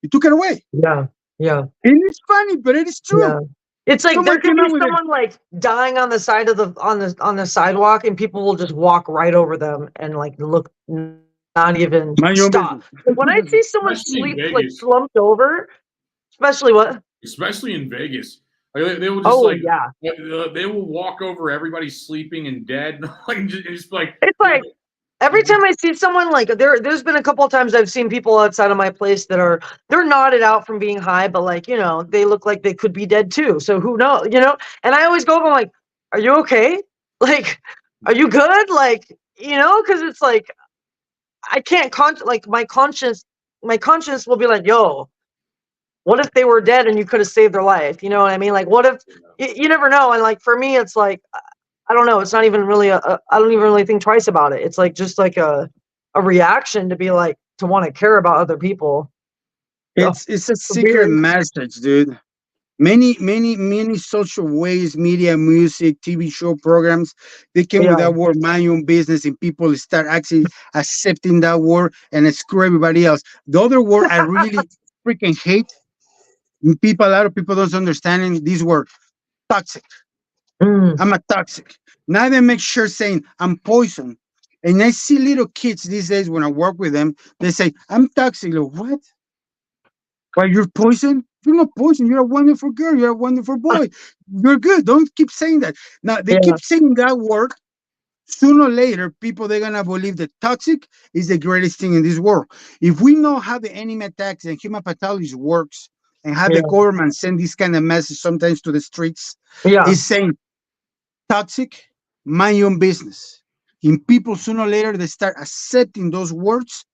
it took it away. Yeah. Yeah. And it's funny, but it is Yeah. true. It's like there Someone could came be out with it. someone like dying on the side of the on the sidewalk, and people will just walk right over them and like look, not even Mind your own stop. business. Like, when I see someone Especially in sleep like Vegas. slumped over, especially what? Especially in Vegas. Like they will just Oh like yeah. they will walk over everybody sleeping and dead, like just like It's like Every time I see someone like there's been a couple of times I've seen people outside of my place that they're nodded out from being high, but like, they look like they could be dead too. So who knows? And I always go up, I'm like, are you okay? Like, are you good? Like, because it's like I can't like my conscience will be like, yo, what if they were dead and you could have saved their life? You know what I mean? Like, what if you never know? And like for me, it's like I don't know. It's not even really I don't even really think twice about it. It's like just like a reaction to be like to want to care about other people. So, It's a secret weird. message, dude. Many social ways, media, music, TV show programs, they came with Yeah. that word, mind your own business, and people start actually accepting that word and screw everybody else. The other word I really freaking hate, a lot of people don't understand this word, toxic. Mm, I'm a toxic. Now they make sure saying I'm poison. And I see little kids these days when I work with them, they say, I'm toxic. Like, what? Why you're poison? You're not poison. You're a wonderful girl. You're a wonderful boy. You're good. Don't keep saying that. Now they yeah. keep saying that word. Sooner or later, people they're gonna believe that toxic is the greatest thing in this world. If we know how the enemy attacks and human pathology works, and how the Yeah. government send this kind of message sometimes to the streets, Yeah. is saying toxic, mind your own business. And people sooner or later they start accepting those words,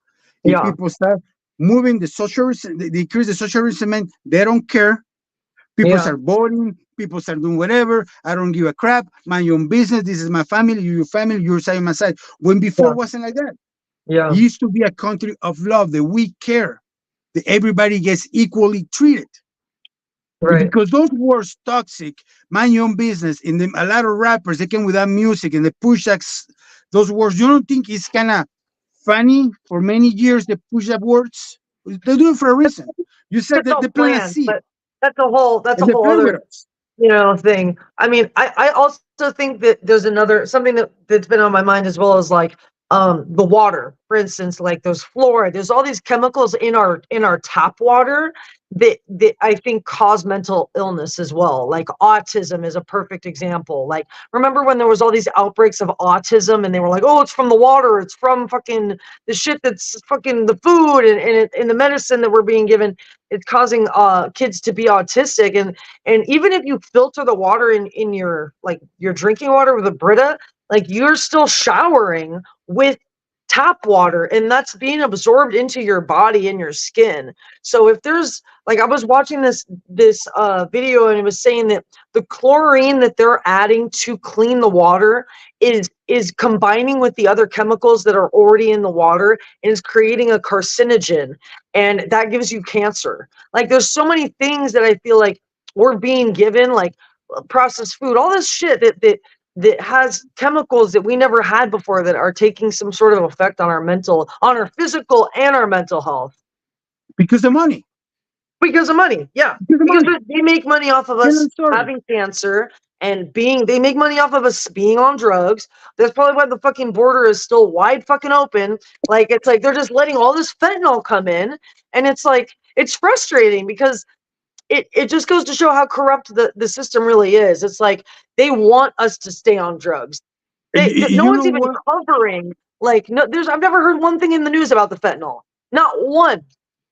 and Yeah. people start moving they decrease the social resentment. They don't care. People Yeah. start voting. People start doing whatever. I don't give a crap. Mind your own business. This is my family. You your family. Your side, my side. When before Yeah. it wasn't like that. It Yeah. used to be a country of love that we care. That everybody gets equally treated. Right. Because those words toxic, mind your own business, and then a lot of rappers they came with that music and they push that, those words. You don't think it's kind of funny for many years they push that words? They do it for a reason. You said It's that all they plant a planned, seed but that's a and they whole play with other us. thing. I mean, I also think that there's another something that's been on my mind as well as like the water, for instance, like there's fluoride, there's all these chemicals in our tap water that I think cause mental illness as well. Like autism is a perfect example. Like remember when there was all these outbreaks of autism and they were like, oh, it's from the water, it's from fucking the shit that's fucking the food and the medicine that we're being given. It's causing kids to be autistic and even if you filter the water in your like your drinking water with a Brita, like you're still showering with tap water and that's being absorbed into your body and your skin. So if there's like I was watching this video and it was saying that the chlorine that they're adding to clean the water is combining with the other chemicals that are already in the water and is creating a carcinogen and that gives you cancer. Like there's so many things that I feel like we're being given like processed food, all this shit that has chemicals that we never had before that are taking some sort of effect on our physical and our mental health Because of money. because of money. Yeah, Because of because money. they make money off of End us of story. having cancer and they make money off of us being on drugs. That's probably why the fucking border is still wide fucking open. Like it's like they're just letting all this fentanyl come in and it's like it's frustrating because it just goes to show how corrupt the system really is. It's like they want us to stay on drugs. No You one's know even what? covering like no there's I've never heard one thing in the news about the fentanyl. Not one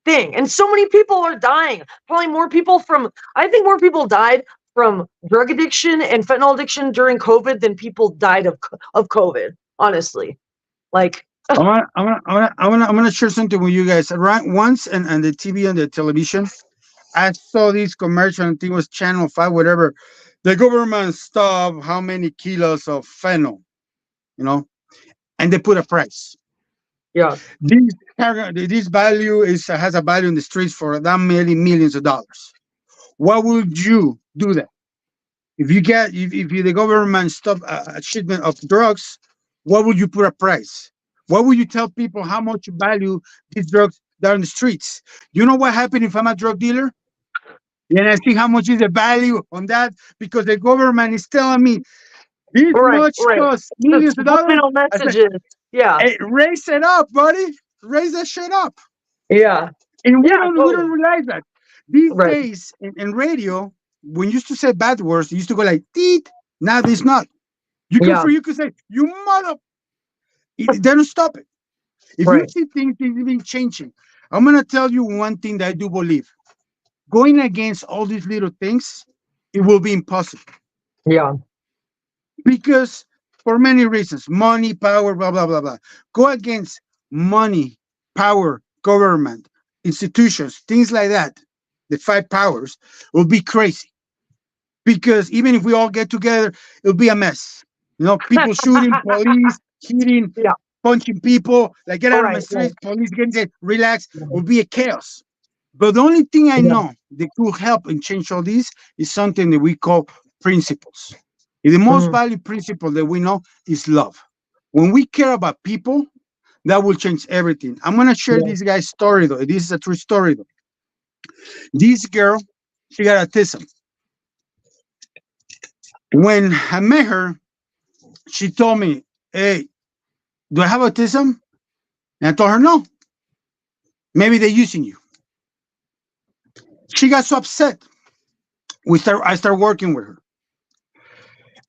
thing. And so many people are dying. Probably more people from I think more people died from drug addiction and fentanyl addiction during COVID than people died of COVID, honestly. Like I'm gonna share something with you guys. Right once and the TV and the television, I saw this commercial. I think it was Channel 5, whatever. The government stopped how many kilos of fentanyl, you know, and they put a price. yeah. This value has a value in the streets for that many millions of dollars. Why would you do that? If the government stop a shipment of drugs, what would you put a price? What would you tell people how much value these drugs are on the streets? You know what happened if I'm a drug dealer? And I see how much is the value on that because the government is telling me this Right, much right. costs The millions of dollars. subliminal I said, messages. Yeah. hey, raise it up, buddy. Raise that shit up. Yeah. And we Yeah, don't totally. realize that. These Right. days in radio, when you used to say bad words, you used to go like teeth. Now there's not. You Yeah. could say, you mother. They don't stop it. If you Right. see things even changing, I'm gonna tell you one thing that I do believe. Going against all these little things, it will be impossible. Yeah. Because for many reasons, money, power, blah, blah, blah, blah. Go against money, power, government, institutions, things like that. The five powers will be crazy. Because even if we all get together, it'll be a mess. People shooting, police, hitting, Yeah. punching people, like get All out of my right. Right. street, police getting said, relax, will be a chaos. But the only thing I Yeah. know that could help and change all this is something that we call principles. And the most Mm. valued principle that we know is love. When we care about people, that will change everything. I'm gonna share Yeah. this guy's story though. This is a true story though. This girl, she got autism. When I met her, she told me, "Hey, do I have autism?" And I told her, "No. Maybe they're using you." She got so upset. I start working with her.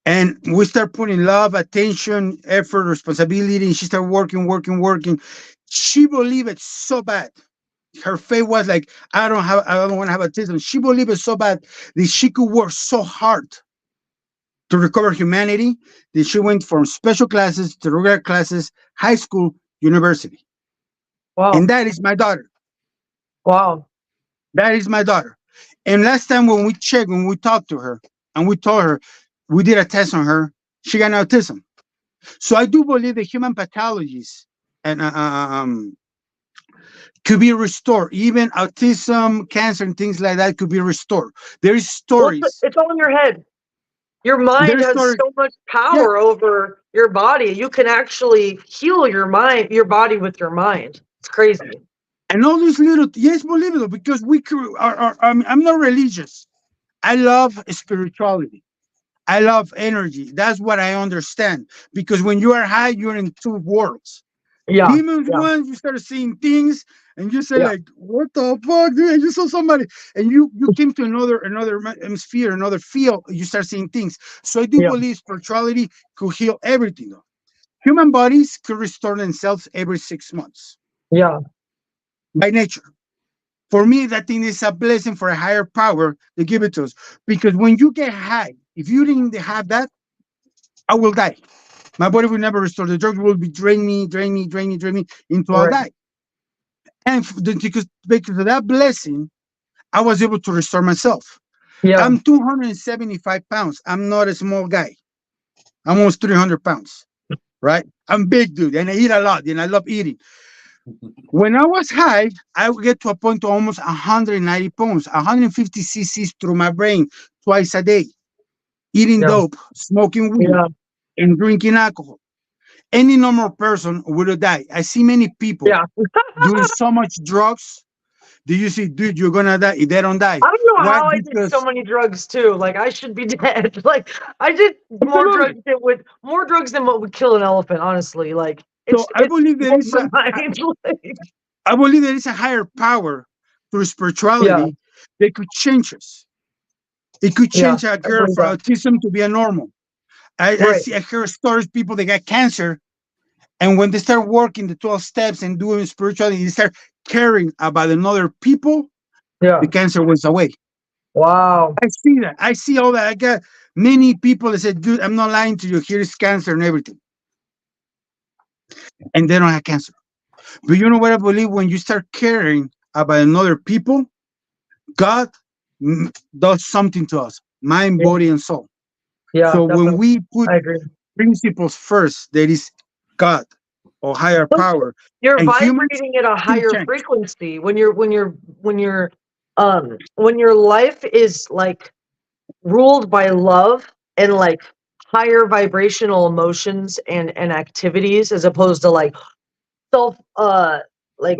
And we start putting love, attention, effort, responsibility, and she started working, working, working. She believed it so bad. Her faith was like, I don't want to have autism. She believed it so bad that she could work so hard to recover humanity that she went from special classes to regular classes, high school, university. And Wow. that is my daughter. Wow. That is my daughter. And last time when we checked, when we talked to her, and we told her, we did a test on her, she got autism. So I do believe the human pathologies and could be restored. Even autism, cancer, and things like that could be restored. There is Well, stories. it's all in your head. Your mind There's has stories. so much Yeah, power over your body. You can actually heal your body with your mind. It's crazy. and all these little yes, believe it because I'm not religious. I love spirituality. I love energy. That's what I understand. Because when you are high, you're in two worlds. Yeah. Demons Yeah. ones, you start seeing things, and you say Yeah. like, "What the fuck, dude?" And you saw somebody, and you came to another hemisphere, another field. You start seeing things. So I do Yeah. believe spirituality could heal everything. Though. Human bodies could restore themselves every 6 months Yeah. by nature. For me, that thing is a blessing for a higher power to give it to us. Because when you get high, if you didn't have that, I will die. My body will never restore. The drugs will be drain me, drain me, drain me, drain me until I'll Right. die. And because of that blessing, I was able to restore myself. Yeah. I'm 275 pounds. I'm not a small guy. I'm almost 300 pounds, right? I'm big, dude, and I eat a lot, and I love eating. When I was high, I would get to a point to almost 190 pounds, 150 cc's through my brain twice a day, eating Yeah. dope, smoking weed, Yeah. and drinking alcohol. Any normal person would have died. I see many people Yeah. doing so much drugs. Do you see, dude, you're gonna die if they don't die. I don't know Why? how I did so Because many drugs too. Like I should be dead. Like I did absolutely. more drugs than what would kill an elephant. Honestly, like So I it's believe there blows is my mind. Like, I believe there is a higher power through yeah. spirituality that could change us. It could Yeah. change a I girl believe for that. autism to be a normal. Right. I hear stories people that got cancer, and when they start working the 12 steps and doing spirituality, they start caring about another people, Yeah. the cancer went away. Wow. I see that. I see all that. I got many people that said, dude, I'm not lying to you. Here's cancer and everything. And they don't have cancer. But you know what I believe? When you start caring about another people, God does something to us, mind, Yeah. body, and soul. Yeah. So when Definitely. we put I agree. principles first, there is God or higher Plus, power, you're and humans vibrating at a can higher change. frequency when your life is like ruled by love and like higher vibrational emotions and activities as opposed to like self like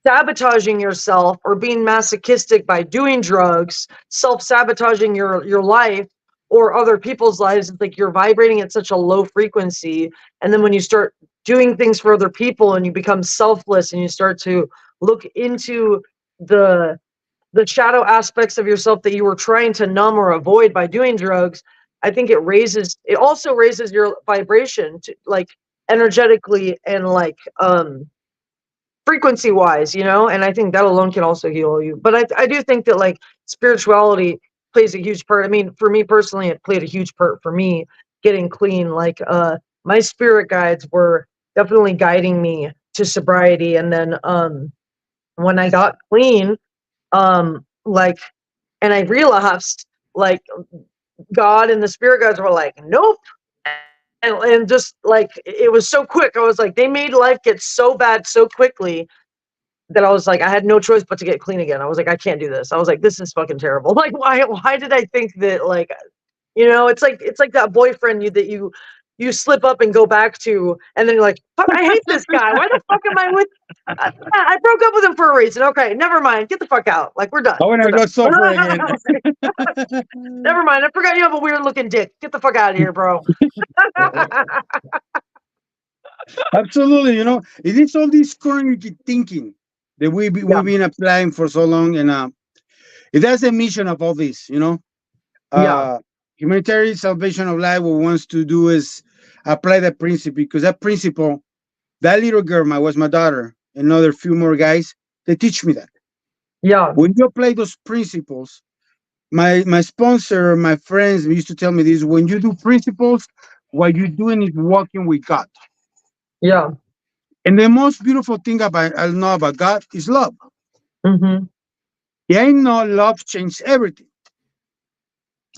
sabotaging yourself or being masochistic by doing drugs, self-sabotaging your life or other people's lives. It's like you're vibrating at such a low frequency, and then when you start doing things for other people and you become selfless and you start to look into the the shadow aspects of yourself that you were trying to numb or avoid by doing drugs, I think it also raises your vibration to like energetically and like frequency wise, you know, and I think that alone can also heal you. But I do think that like spirituality plays a huge part. I mean, for me personally, it played a huge part for me getting clean. Like my spirit guides were definitely guiding me to sobriety. And then when I got clean, like and I relapsed, like God and the spirit guides were like, nope. And just like it was so quick. I was like, they made life get so bad so quickly that I was like, I had no choice but to get clean again. I was like, I can't do this. I was like, this is fucking terrible. Like, why did I think that? Like, you know, it's like that boyfriend you slip up and go back to, and then you're like, fuck, I hate this guy. Why the fuck am I with? I broke up with him for a reason. Okay, never mind. Get the fuck out. Like, we're done. I want to go suffer again. Never mind. I forgot you have a weird looking dick. Get the fuck out of here, bro. Absolutely, you know, it is all this current thinking that we've been applying for so long, and that's the mission of all this, you know. Humanitarian salvation of life. What wants to do is apply that principle, because that principle, that little girl, was my daughter, and another few more guys, they teach me that. Yeah. When you apply those principles, my sponsor, my friends used to tell me this: when you do principles, what you're doing is walking with God. Yeah. And the most beautiful thing I know about God is love. Mm-hmm. Yeah, I know love changed everything.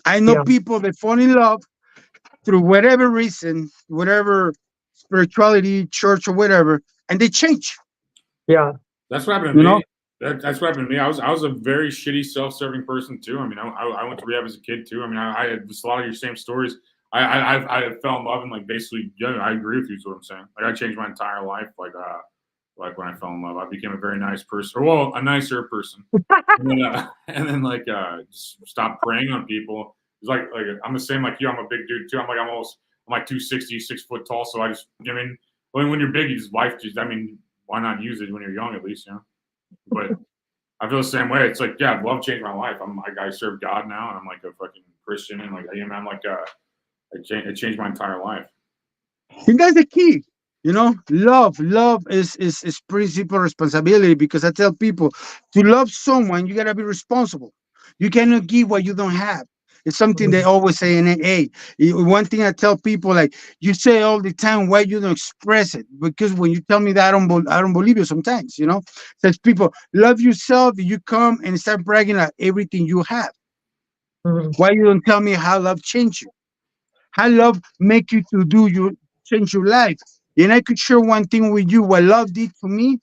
I know people that fall in love through whatever reason, whatever spirituality, church, or whatever, and they change. Yeah. That's what happened to me. That's what happened to me. I was a very shitty, self-serving person too. I mean, I went to rehab as a kid too. I mean, I had a lot of your same stories. I fell in love and like basically, yeah, I agree with you. Is what I'm saying. Like I changed my entire life. Like when I fell in love, I became a very nice person, or well, a nicer person. and then just stopped preying on people. It's like I'm the same like you. I'm a big dude too. I'm like 260, 6 foot tall. So I just, I mean, when you're big, you just I mean, why not use it when you're young at least, you know? But I feel the same way. It's like, yeah, love changed my life. I serve God now, and I'm like a fucking Christian, and like I'm like it changed my entire life. And that's the key. You know, love is principal responsibility, because I tell people to love someone, you gotta be responsible. You cannot give what you don't have. It's something they always say in AA. One thing I tell people, like, you say all the time, why you don't express it? Because when you tell me that, I don't believe you sometimes, you know? Says people, love yourself, you come and start bragging about everything you have. Mm-hmm. Why you don't tell me how love changed you? How love make you to change your life? And I could share one thing with you. What love did to me,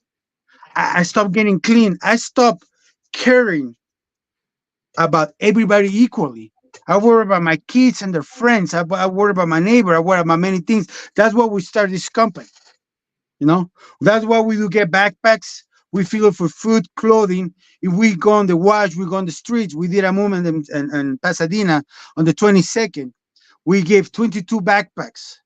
I stopped getting clean. I stopped caring about everybody equally. I worry about my kids and their friends. I worry about my neighbor. I worry about many things. That's why we started this company. You know, that's why we do get backpacks. We fill it for food, clothing. If we go on the watch, we go on the streets. We did a movement in Pasadena on the 22nd. We gave 22 backpacks.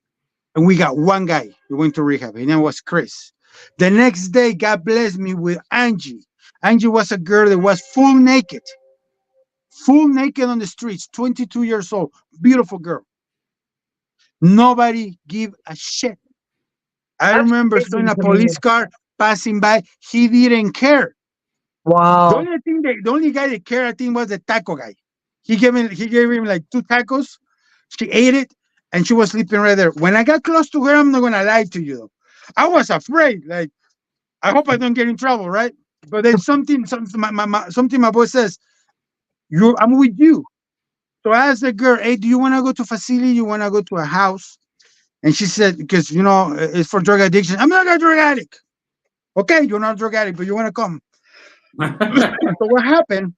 And we got one guy who went to rehab. His name was Chris. The next day, God blessed me with Angie. Angie was a girl that was full naked on the streets, 22 years old, beautiful girl. Nobody give a shit. I remember seeing a police car passing by. He didn't care. Wow. The only guy that cared, I think, was the taco guy. He gave him like 2 tacos. She ate it, and she was sleeping right there. When I got close to her, I'm not gonna lie to you, I was afraid. Like, I hope I don't get in trouble, right? But then something my boy says, I'm with you. So I asked the girl, hey, do you want to go to facility? You want to go to a house? And she said, because, you know, it's for drug addiction. I'm not a drug addict. Okay, you're not a drug addict, but you want to come. So what happened?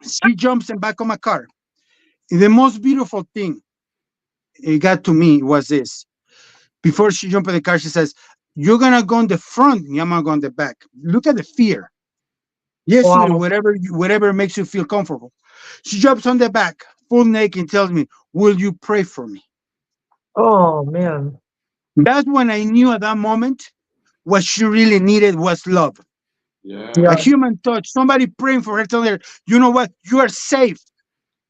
She jumps in back of my car. And the most beautiful thing it got to me was this. Before she jumped in the car, she says, you're going to go in the front, and I'm going to go in the back. Look at the fear. Yes, sweetie, whatever makes you feel comfortable. She jumps on the back, full naked, and tells me, will you pray for me? Oh, man. That's when I knew at that moment what she really needed was love. Yeah. A human touch, somebody praying for her, telling her, you know what, you are safe.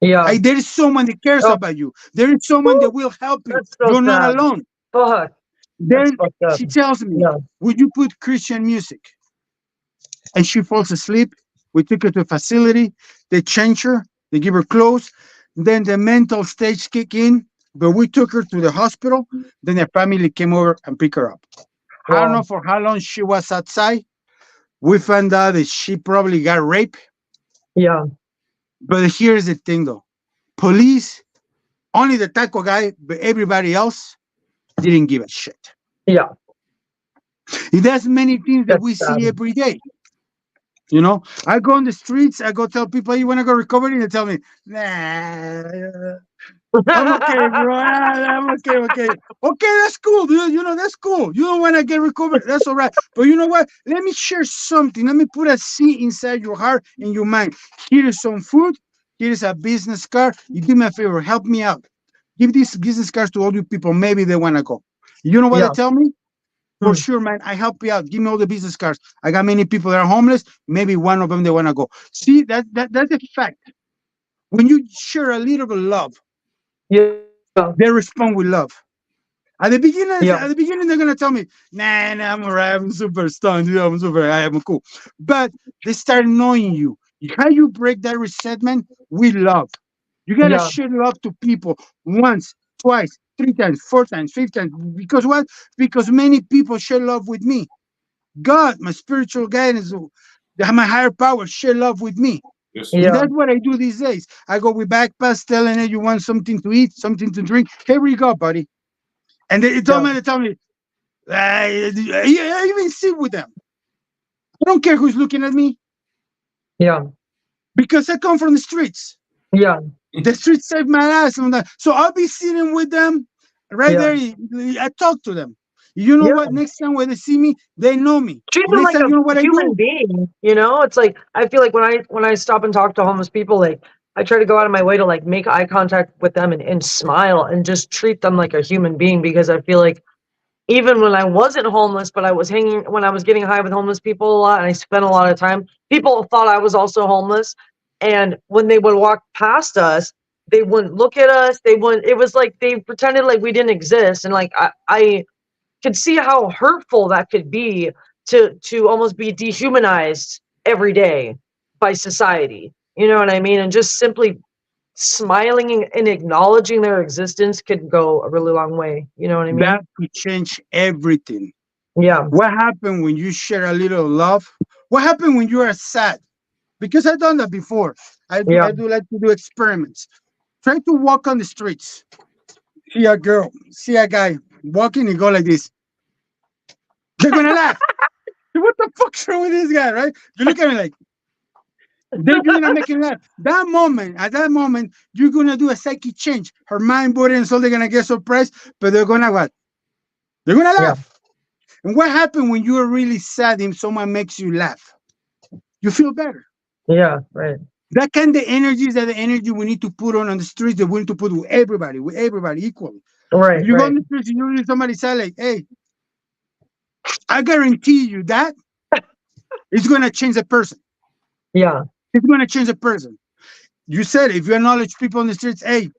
Yeah. There is someone that cares about you. There is someone that will help you. That's so You're sad. not alone. Fuck. That's Then fucked up. she tells me, Yeah. would you put Christian music? And she falls asleep. We took her to a facility. They change her. They give her clothes. Then the mental stage kick in. But we took her to the hospital. Then the family came over and picked her up. I don't know Wow. for how long she was outside. We found out that she probably got raped. Yeah. But here's the thing though. Police, only the taco guy, but everybody else didn't give a shit. Yeah. There's many things that That's we see sad. every day. You know, I go on the streets, I go tell people, you want to go recovery? They tell me, nah, I'm okay, bro. I'm okay, okay. Okay, that's cool, dude. You know, that's cool. You don't want to get recovered. That's all right. But you know what? Let me share something. Let me put a seed inside your heart and your mind. Here is some food. Here is a business card. You do me a favor. Help me out. Give these business cards to all you people. Maybe they want to go. You know what they Yeah. tell me? For Hmm. sure, man. I help you out. Give me all the business cards. I got many people that are homeless. Maybe one of them they want to go. See, that's a fact. When you share a little bit of love, Yeah. they respond with love. Yeah. At the beginning, they're gonna tell me, nah, I'm alright, I'm super stunned, dude, I'm cool. But they start knowing you. How you break that resentment with love. You gotta Yeah. share love to people once, twice, 3 times, 4 times, 5 times. Because what? Because many people share love with me. God, my spiritual guidance, my higher power, share love with me. Yes, sir. And Yeah. that's what I do these days. I go with backpacks, telling you want something to eat, something to drink. Here we go, buddy. And Yeah. they tell me, I even sit with them. I don't care who's looking at me Yeah. because I come from the streets. Yeah. The streets saved my ass. So I'll be sitting with them right Yeah. there. I talk to them. You know Yeah. what? Next time when they see me, they know me. Treat And them next like time, you know what a I human do? being, it's like I feel like when I stop and talk to homeless people, like I try to go out of my way to like make eye contact with them and smile and just treat them like a human being, because I feel like even when I wasn't homeless, but I was hanging when I was getting high with homeless people a lot and I spent a lot of time, people thought I was also homeless. And when they would walk past us, they wouldn't look at us. They wouldn't, it was like they pretended like we didn't exist. And like I could see how hurtful that could be to almost be dehumanized every day by society. You know what I mean? And just simply smiling and acknowledging their existence could go a really long way. You know what I That mean? could change everything. Yeah. What happened when you share a little love? What happened when you are sad? Because I've done that before. Yeah. I do like to do experiments. Try to walk on the streets. See a girl, see a guy walking and go like this. They're gonna laugh. What the fuck's wrong with this guy, right? You look at me like, then you're gonna make him laugh. At that moment, you're gonna do a psychic change. Her mind, body, and soul, they're gonna get surprised, but they're gonna what? They're gonna Yeah. laugh. And what happened when you are really sad and someone makes you laugh? You feel better. Yeah. Right. That kind of energy is the energy we need to put on the streets that we need to put with everybody equally. If Right. you go on Right. the streets and you hear somebody say like, hey, I guarantee you that it's gonna change a person. Yeah. It's gonna change a person. You said it, if you acknowledge people on the streets, hey,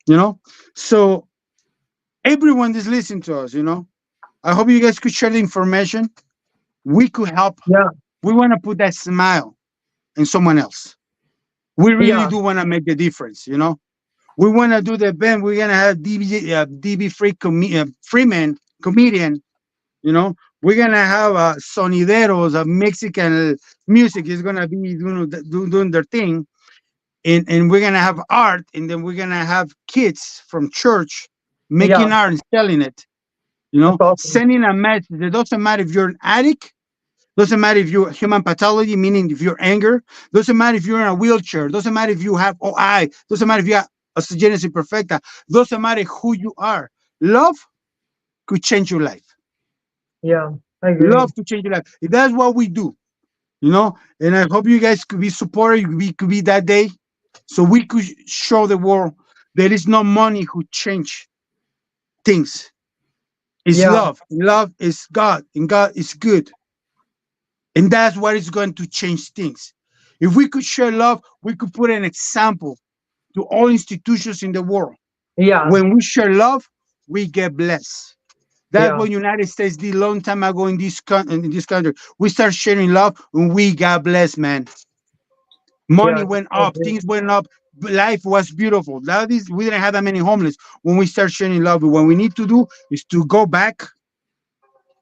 you know. So everyone is listening to us, I hope you guys could share the information. We could help. Yeah. We want to put that smile in someone else. We really Yeah. do want to make the difference. We want to do the event. We're gonna have DB Freeman comedian. We're gonna have sonideros, Mexican music is gonna be doing their thing, and we're gonna have art, and then we're gonna have kids from church Yeah. making art and selling it. That's awesome. Sending a message. It doesn't matter if you're an addict. Doesn't matter if you're human pathology, meaning if you're anger. Doesn't matter if you're in a wheelchair. Doesn't matter if you have OI. Doesn't matter if you have osteogenesis imperfecta. Doesn't matter who you are. Love could change your life. Yeah. I agree. Love to change your life. That's what we do. And I hope you guys could be supportive. We could be that day, so we could show the world there is no money who change things. It's Yeah. love. Love is God, and God is good. And that's what is going to change things. If we could share love, we could put an example to all institutions in the world. Yeah. When we share love, we get blessed. That's Yeah. what United States did long time ago in in this country. We start sharing love, and we got blessed, man. Yeah. Money went I up, agree. things went up, life was beautiful. That is, we didn't have that many homeless when we start sharing love. What we need to do is to go back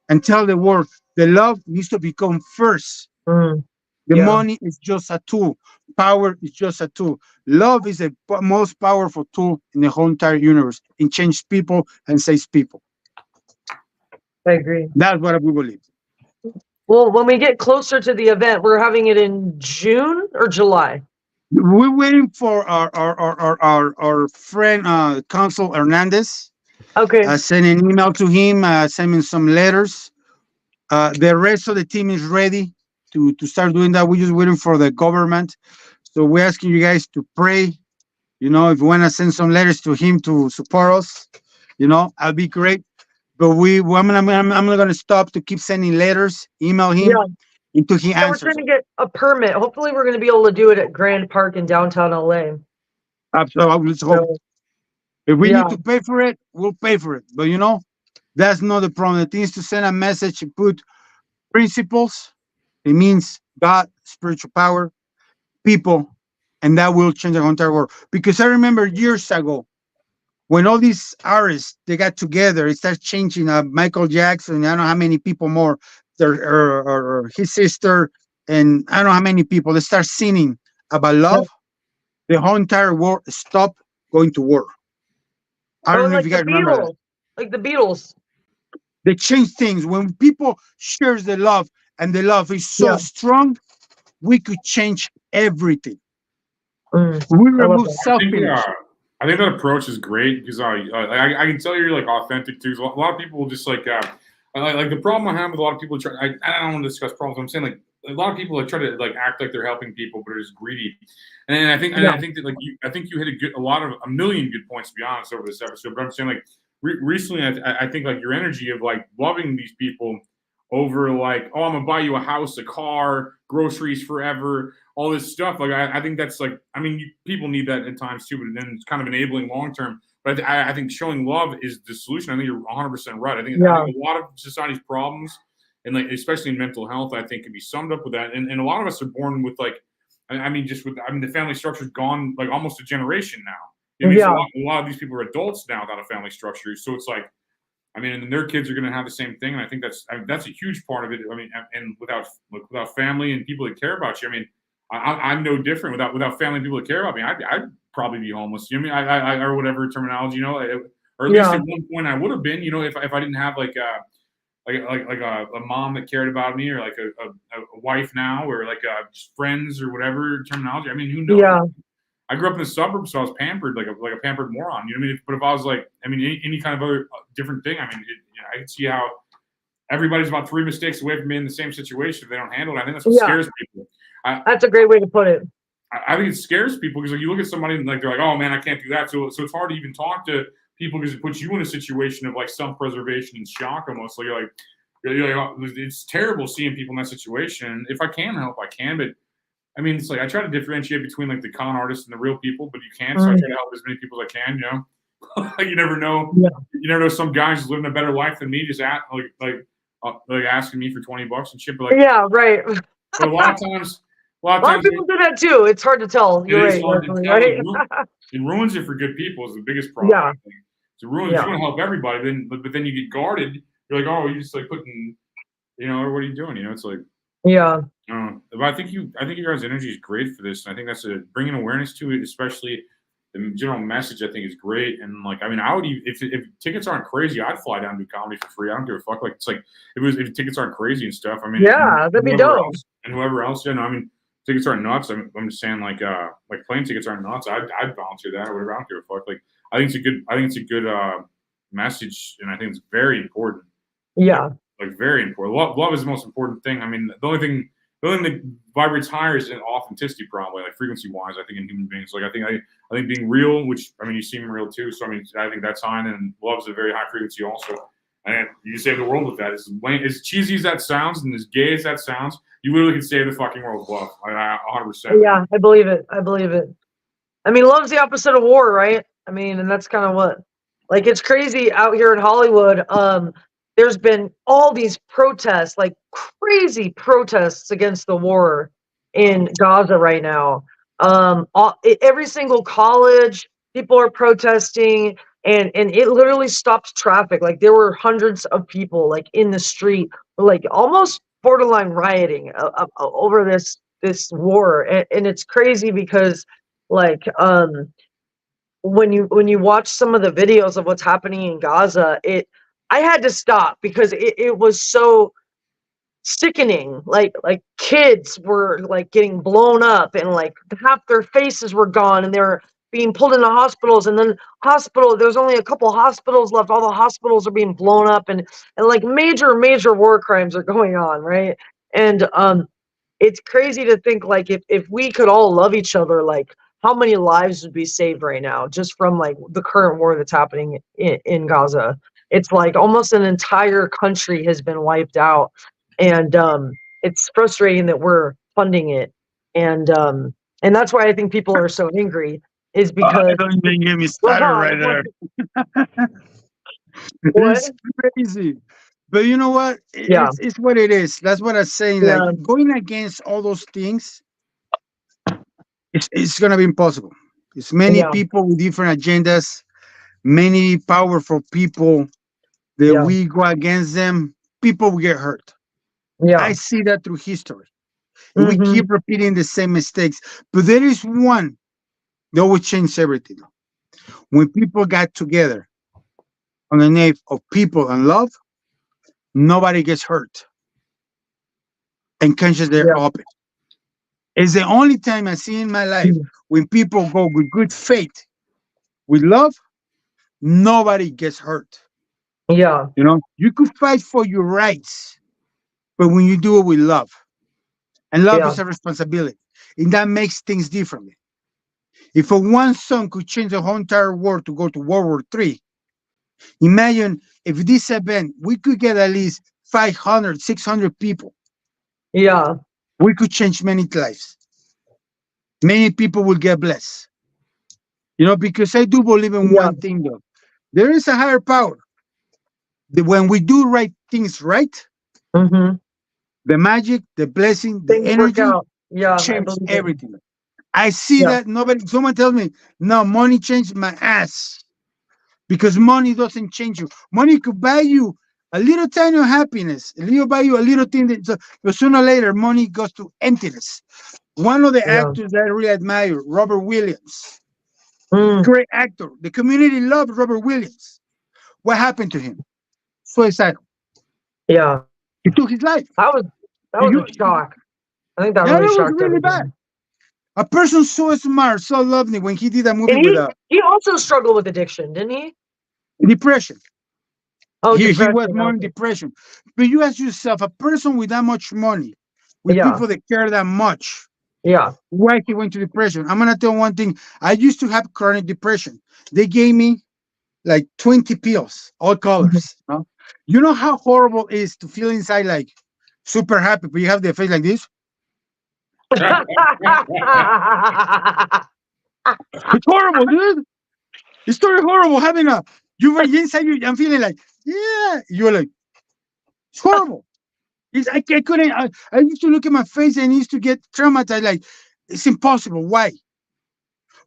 and tell the world the love needs to become first. Mm, The yeah. money is just a tool. Power is just a tool. Love is the most powerful tool in the whole entire universe. It changes people and saves people. I agree. That's what we believe. Well, when we get closer to the event, we're having it in June or July. We're waiting for our friend, Consul Hernandez. Okay. Send an email to him, send him some letters. The rest of the team is ready to start doing that. We're just waiting for the government. So we're asking you guys to pray. You know, if you want to send some letters to him to support us, you know, that'd be great. But I'm not gonna stop to keep sending letters, email him Yeah. until he Yeah, we're answers trying to us. get a permit. Hopefully, we're going to be able to do it at Grand Park in downtown LA. Absolutely. Let's hope. So, If we yeah. need to pay for it, we'll pay for it. But you know, that's not the problem. The thing is to send a message and put principles. It means God, spiritual power, people, and that will change the entire world. Because I remember years ago when all these artists they got together, it started changing. Michael Jackson, I don't know how many people more, or his sister, and I don't know how many people. They start singing about love. The whole entire world stopped going to war. I Oh, don't know if like you the guys remember that. Beatles. Like the Beatles. They change things when people shares the love, and the love is so Yeah. strong. We could change everything. Mm, We I love remove that. selfishness. I think that approach is great because I can tell you're like authentic too. 'Cause a lot of people will just like the problem I have with a lot of people try. I don't want to discuss problems. I'm saying like a lot of people like try to like act like they're helping people, but are just greedy. And Yeah. I think that like I think you hit a million good points to be honest over this episode. But I'm saying like recently I think like your energy of like loving these people over like, oh, I'm gonna buy you a house, a car, groceries forever, all this stuff. Like I think that's like, I mean, people need that at times too, but then it's kind of enabling long term. But I think showing love is the solution. I think you're 100% right. I think Yeah. a lot of society's problems, and like especially in mental health, I think can be summed up with that. And a lot of us are born with like, I mean, the family structure's gone like almost a generation now. You know, what I mean, Yeah. a lot of these people are adults now without a family structure. So it's like, I mean, and their kids are going to have the same thing, and I think that's a huge part of it. I mean, and without family and people that care about you, I mean, I'm no different. Without family and people that care about me, I'd probably be homeless. You know what I mean? I or whatever terminology, you know, or at least Yeah. at one point I would have been. You know, if I didn't have like a mom that cared about me, or like a wife now, or like just friends or whatever terminology. I mean, who knows? Yeah. I grew up in the suburbs, so I was pampered like a pampered moron. You know what I mean? But if I was like, I mean, any kind of other different thing, I mean, I can see how everybody's about 3 mistakes away from being in the same situation if they don't handle it. I think that's what Yeah. scares people. That's a great way to put it. I think it scares people because like, you look at somebody and like they're like, oh man, I can't do that. So it's hard to even talk to people because it puts you in a situation of like self-preservation and shock almost. So you're like, oh, it's terrible seeing people in that situation. If I can help, I can, but I mean, it's like I try to differentiate between like the con artists and the real people, but you can't. So I try to help as many people as I can. You know, you never know. Yeah. You never know. Some guy's just living a better life than me, just like asking me for $20 and shit. But like, Yeah. Right. but a lot of times A lot of people do that too. It's hard to tell. You're it is right. hard to Leslie, tell. right? It ruins it for good people is the biggest problem. Yeah. I think. So ruins. Yeah. You want to help everybody, but then you get guarded. You're like, oh, you just like putting, you know, or what are you doing? You know, it's like. Yeah. But I think your guys' energy is great for this, and I think that's bringing awareness to it, especially the general message. I think is great, and like I mean, I would even, if tickets aren't crazy, I'd fly down and do comedy for free. I don't give a fuck. Like it's like if tickets aren't crazy and stuff. I mean, Yeah, that'd be dope. Whoever else, you know, I mean, tickets aren't nuts. I'm just saying like plane tickets aren't nuts. I'd volunteer that or whatever. I don't give a fuck. Like I think it's a good message, and I think it's very important. Yeah. Like very important. Love is the most important thing. I mean, the only thing that vibrates higher is an authenticity, probably like frequency wise. I think in human beings, like I think being real, which I mean, you seem real too. So I mean, I think that's high, and love's a very high frequency also. And you save the world with that. As cheesy as that sounds, and as gay as that sounds, you literally can save the fucking world with love. 100%. Yeah, I believe it. I believe it. I mean, love's the opposite of war, right? I mean, and that's kind of what, like, it's crazy out here in Hollywood. there's been all these protests, like crazy protests against the war in Gaza right now. Every single college, people are protesting, and it literally stopped traffic. Like there were hundreds of people like in the street, like almost borderline rioting over this war, and it's crazy because like when you watch some of the videos of what's happening in Gaza, I had to stop because it was so sickening. Like kids were like getting blown up and like half their faces were gone and they were being pulled into hospitals, and then there's only a couple hospitals left. All the hospitals are being blown up, and like major war crimes are going on, right? And it's crazy to think like if we could all love each other, like how many lives would be saved right now just from like the current war that's happening in Gaza. It's like almost an entire country has been wiped out, and it's frustrating that we're funding it, and that's why I think people are so angry, is because Don't even get me started right there. It's crazy. But you know what? Yeah. It's what it is. That's what I'm saying. Yeah. Like going against all those things, it's gonna be impossible. It's many Yeah. people with different agendas, many powerful people that Yeah. we go against them, people will get hurt. Yeah. I see that through history. We Mhm. keep repeating the same mistakes. But there is one that will change everything. When people got together on the name of people and love, nobody gets hurt. And conscious they're Yeah. open. It's the only time I see in my life when people go with good faith, with love, nobody gets hurt. Yeah. You know, you could fight for your rights, but when you do it with love, and love Yeah. is a responsibility, and that makes things differently. If a one song could change the whole entire world to go to World War III, imagine if this event we could get at least 500, 600 people, Yeah. we could change many lives. Many people will get blessed. You know, because I do believe in Yeah. one thing though. There is a higher power. That when we do right things right, Mhm. the magic, the blessing, the Things work energy out. Yeah, I change believe it. everything. I see Yeah. that someone tells me, no, money changed my ass. Because money doesn't change you. Money could buy you a little tiny of happiness. It'll buy you a little thing but sooner or later, money goes to emptiness. One of the Yeah. actors that I really admire, Robert Williams, Mm. great actor. The community loved Robert Williams. What happened to him? Suicide. Yeah. He took his life. That was You- a shock. I think that Yeah, really it was shocked really everybody. bad. A person so smart, so lovely when he did a movie And with a he also struggled with addiction, didn't he? depression. Oh, He depression. was more in Okay. depression. But you ask yourself, a person with that much money, with Yeah. people that care that much, Yeah. why he went to depression? I'm gonna tell one thing. I used to have chronic depression. They gave me like 20 pills, all colors. No? You know how horrible it is to feel inside like super happy, but you have the face like this? It's horrible, dude. It's totally horrible having you were inside you. I'm feeling like, yeah. You're like, it's horrible. I couldn't. I used to look at my face and used to get traumatized. Like, it's impossible. Why?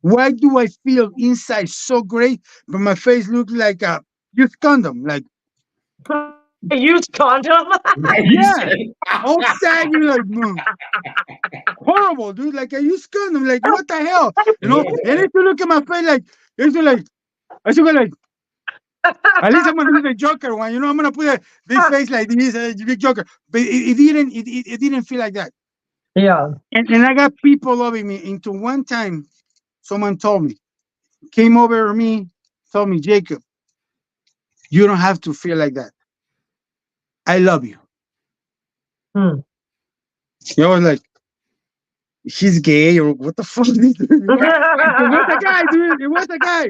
Why do I feel inside so great, but my face looks like a used condom? Like, A used condom? yeah, all sad. You're like, horrible, dude. Like a used condom. Like, what the hell? You know? And I used to look at my face like, I used to go like. At least I'm gonna do the Joker one, you know. I'm gonna put this face like this, big Joker. But it didn't feel like that. Yeah. And I got people loving me. Into one time, someone told me, came over to me, told me, Jacob, you don't have to feel like that. I love you. Hmm. I was like, she's gay or what the fuck? Is this? You know? It was a guy, dude. It was a guy.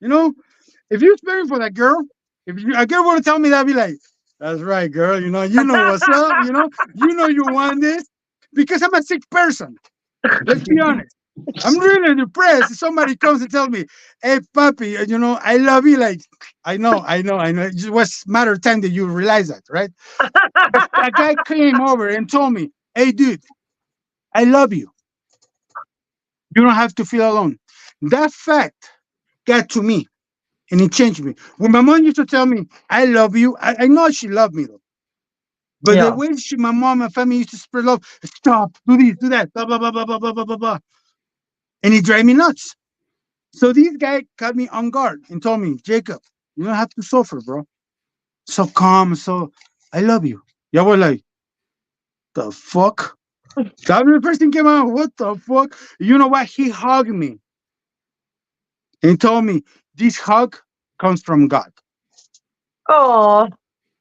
You know, if you're sparing for that girl, a girl were to tell me that, I'd be like, that's right, girl. You know what's up. You know you want this because I'm a sick person. Let's be honest. I'm really depressed. Somebody comes and tells me, "Hey, puppy, I love you." Like, I know. It just was a matter of time that you realize that, right? A guy came over and told me, "Hey, dude, I love you. You don't have to feel alone." That fact got to me, and it changed me. When my mom used to tell me, "I love you," I know she loved me though. But the Yeah. way my mom and family used to spread love, stop, do this, do that, blah blah blah blah blah blah blah blah blah, and it drive me nuts. So this guy caught me on guard and told me, "Jacob, you don't have to suffer, bro. So calm, so I love you." Yeah, I was like, "The fuck?" That was the first thing came out. What the fuck? You know what? He hugged me and told me this hug comes from God. Oh,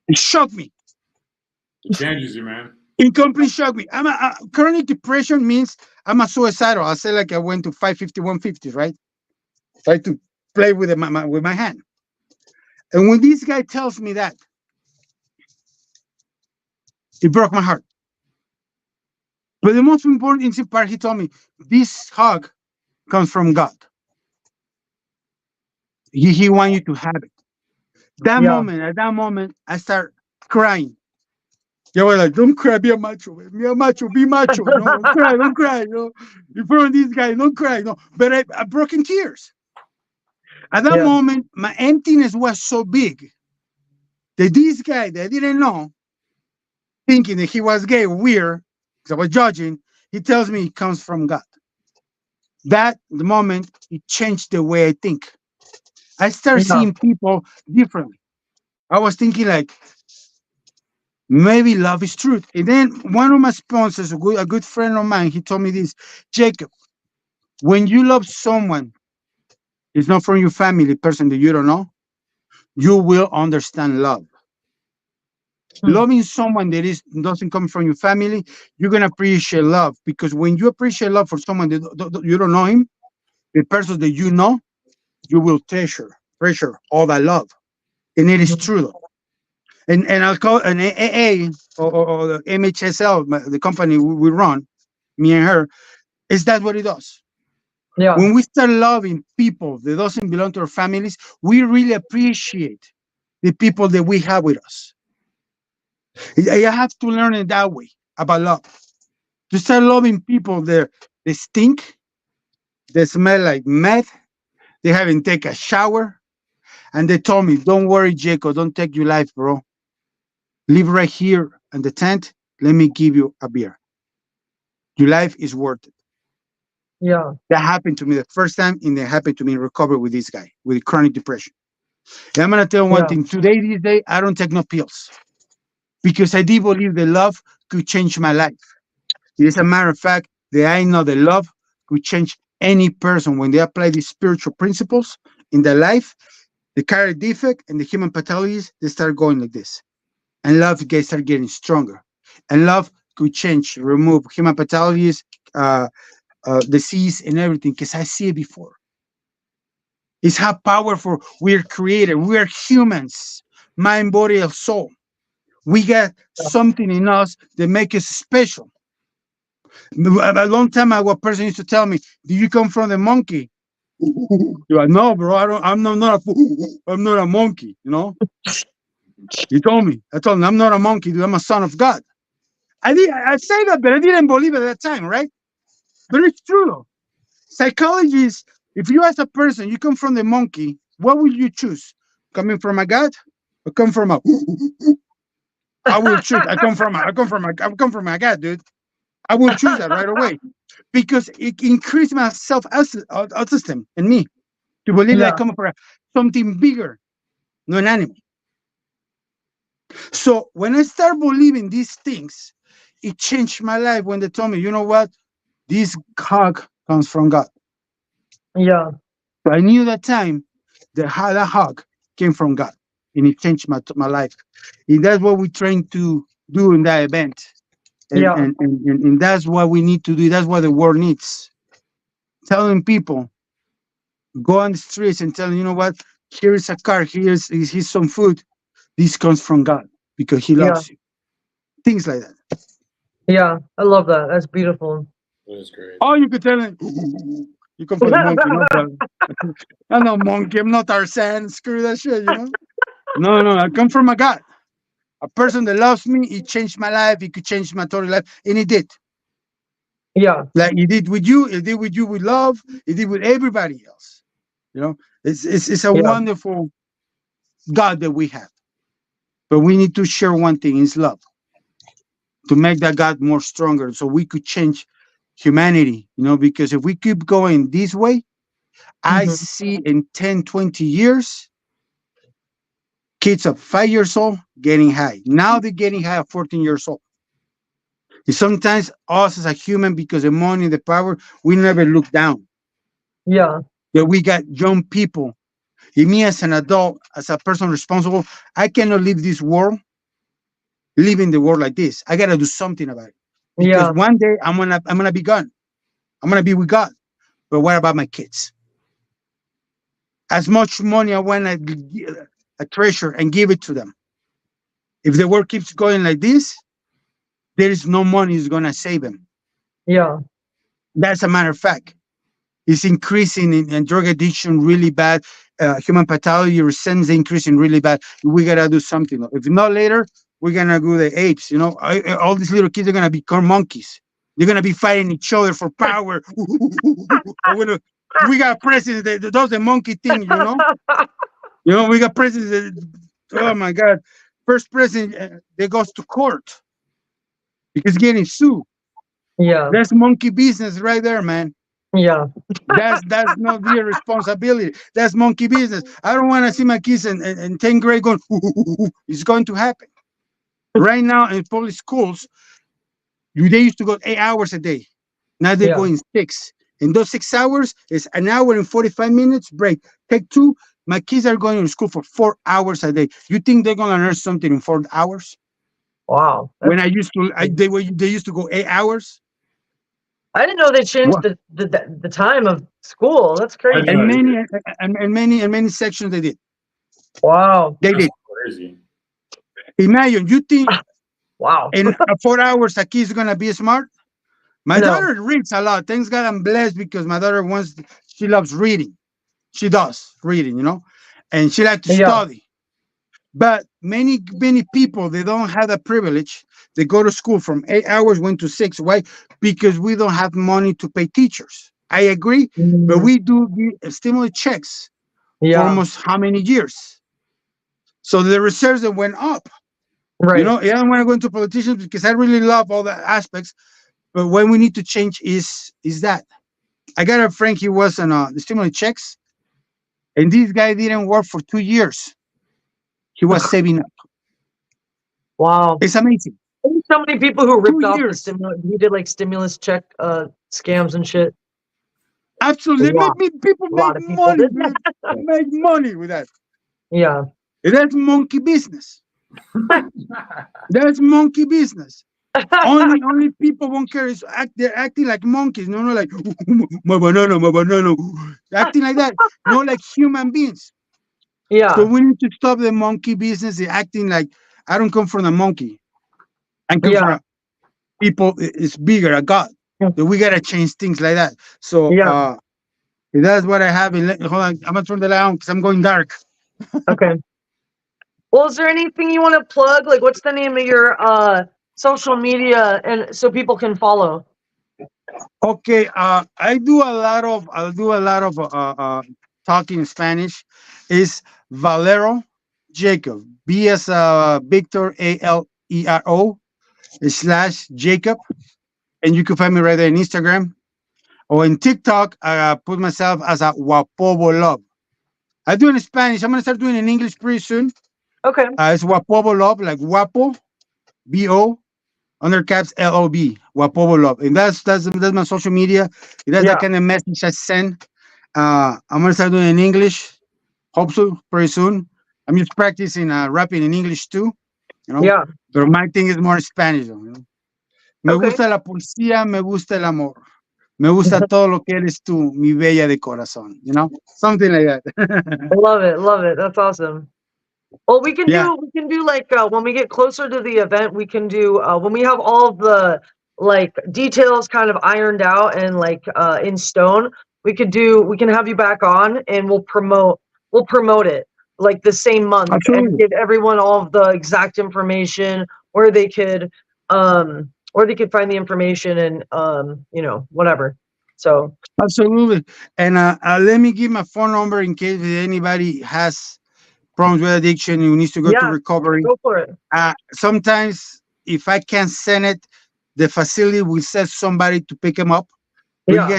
It shocked me. It changes you, man. It completely shocked me. Chronic depression means I'm a suicidal. I say like I went to 550, 150, right? Try to play with with my hand. And when this guy tells me that, it broke my heart. But the most important part, he told me this hug comes from God. He wants you to have it. yeah. At that moment, I start crying. They were like, "Don't cry, be a macho, man. Be a macho, be macho. Don't cry, don't cry. In front of this guy, don't cry. No." But I broke in tears. At that Yeah. moment, my emptiness was so big that this guy that I didn't know, thinking that he was gay, weird, because I was judging, he tells me it comes from God. That the moment it changed the way I think. I start Yeah. seeing people differently. I was thinking like maybe love is truth. And then one of my sponsors, a good friend of mine, he told me this, "Jacob, when you love someone, it's not from your family, person that you don't know, you will understand love. Hmm. Loving someone that is doesn't come from your family, you're gonna appreciate love because when you appreciate love for someone that you don't know him, the person that you know, you will treasure all that love, and it is true. Though. And I'll call an AA or the MHSL, the company we run, me and her, is that what it does? Yeah. When we start loving people that doesn't belong to our families, we really appreciate the people that we have with us. I have to learn it that way about love. To start loving people that they stink, they smell like meth, they haven't taken a shower, and they told me, "Don't worry, Jacob, don't take your life, bro. Live right here in the tent. Let me give you a beer. Your life is worth it." Yeah. That happened to me the first time, and it happened to me in recovery with this guy with chronic depression. And I'm gonna tell you one Yeah. thing. This day, I don't take no pills because I did believe that love could change my life. It is a matter of fact that I know that love could change any person when they apply these spiritual principles in their life. The character defect and the human pathologies, they start going like this. And love gets start getting stronger. And love could change, remove human pathologies, uh, disease, and everything. Because I see it before. It's how powerful we're created. We're humans, mind, body, and soul. We got something in us that makes us special. A long time ago, a person used to tell me, "Do you come from the monkey?" You're like, "No, bro, I don't. I'm not a monkey." He told me. I told him, "I'm not a monkey, dude. I'm a son of God." I say that, but I didn't believe it at that time, right? But it's true though. Psychologists, if you ask a person, you come from the monkey, what will you choose? Coming from a God or come from a? I will choose. I come from a God, dude. I will choose that right away because it increased my self esteem in me to believe that I Yeah. come from something bigger, not an animal. So when I start believing these things, it changed my life when they told me, "You know what? This hug comes from God." Yeah. So I knew that time that hug came from God, and it changed my life. And that's what we train to do in that event, Yeah. and that's what we need to do. That's what the world needs. Telling people, go on the streets and tell them, "You know what? Here is a car. Here's some food. This comes from God because He Yeah. loves you." Things like that. Yeah. I love that. That's beautiful. It was great. Oh, you could tell him, you come for the monkey, no, brother. I'm no monkey. I'm not Tarzan. Screw that shit, you know? No, no, I come from a God. A person that loves me, he changed my life. He could change my total life. And he did. Yeah. Like he did with you, he did with you with love, he did with everybody else. You know, it's a Yeah. wonderful God that we have. But we need to share one thing is love to make that God more stronger so we could change humanity, you know, because if we keep going this way, I Mhm. see in 10, 20 years, kids of 5 years old getting high. Now they're getting high at 14 years old. And sometimes us as a human, because the money, the power, we never look down. Yeah. That we got young people. And me as an adult, as a person responsible, I cannot live this world, live in the world like this. I gotta do something about it. Because Yeah. one day I'm gonna be gone. I'm gonna be with God. But what about my kids? As much money I want to treasure and give it to them. If the world keeps going like this, there is no money is gonna save them. Yeah. That's a matter of fact. It's increasing in drug addiction really bad. Human pathology resents increasing really bad. We gotta do something. If not later, we're gonna go the apes. You know, all these little kids are gonna become monkeys. They're gonna be fighting each other for power. We got presidents that does the monkey thing. You know, we got presidents that, oh my God, first president that goes to court because getting sued. Yeah. That's monkey business right there, man. Yeah. That's not their responsibility. That's monkey business. I don't want to see my kids in 10th grade going, it's going to happen. Right now in public schools, they used to go 8 hours a day. Now they're Yeah. going 6. In those 6 hours, is an hour and 45 minutes break. Take 2. My kids are going to school for 4 hours a day. You think they're going to learn something in 4 hours? Wow. When they used to go 8 hours. I didn't know they changed What? the time of school. That's I didn't crazy. know And that either. many sections they did. Wow. They That's did. crazy. Imagine, you think Wow. in 4 hours a kid's gonna be smart? My No. daughter reads a lot. Thanks God I'm blessed because my daughter she loves reading. She does reading, and she likes to Yeah. study. But many people they don't have that privilege. They go to school from 8 hours, went to 6. Why? Because we don't have money to pay teachers. I agree, but Mhm. we do the stimulus checks for Yeah. almost how many years? So the reserves that went up. Right. I don't want to go into politicians because I really love all the aspects. But what we need to change is that. I got a friend, he was on the stimulus checks, and this guy didn't work for 2 years. He was saving up. Wow. It's amazing. There's so many people who Two ripped off the years. stimulus. He did like stimulus check scams and shit. Absolutely. People A make lot of people money, did dude. that. Make money with that. Yeah. And that's monkey business. That's monkey business. Only people won't care is they're acting like monkeys. No, like my banana, acting like that. No, like human beings. So Yeah. we need to stop the monkey business. They're acting like I don't come from a monkey. I come from Yeah. a people. It's bigger, a God. That we gotta change things like that. So Yeah. that's what I have. Hold on, I'm gonna turn the light on because I'm going dark. Okay. Well, is there anything you want to plug? Like, what's the name of your social media, and so people can follow? Okay, I'll do a lot of talking Spanish. Is Valero Jacob, B as Victor, Alero / Jacob, and you can find me right there on Instagram or in TikTok. I put myself as a Guapobo Love. I do it in Spanish. I'm gonna start doing it in English pretty soon. Okay. It's Guapobo Love, like Guapo, BO undercaps LOB, Guapobo Love, and that's my social media. That's the Yeah. kind of message I send. I'm gonna start doing it in English. Hope so, pretty soon. I'm just practicing rapping in English too, Yeah. But my thing is more Spanish, though. Me Okay. gusta la poesía, me gusta el amor. Me gusta todo lo que eres tú, mi bella de corazón. Something like that. Love it. Love it. That's awesome. Well, we can do like when we get closer to the event, we can do when we have all of the like details kind of ironed out and like in stone, we can have you back on and we'll promote it like the same month and Absolutely. give everyone all of the exact information where they could find the information and whatever. So Absolutely. And let me give my phone number in case anybody has problems with addiction and needs to go to yeah, recovery. go for it. Sometimes if I can't send it, the facility will send somebody to pick them up. But Yeah. you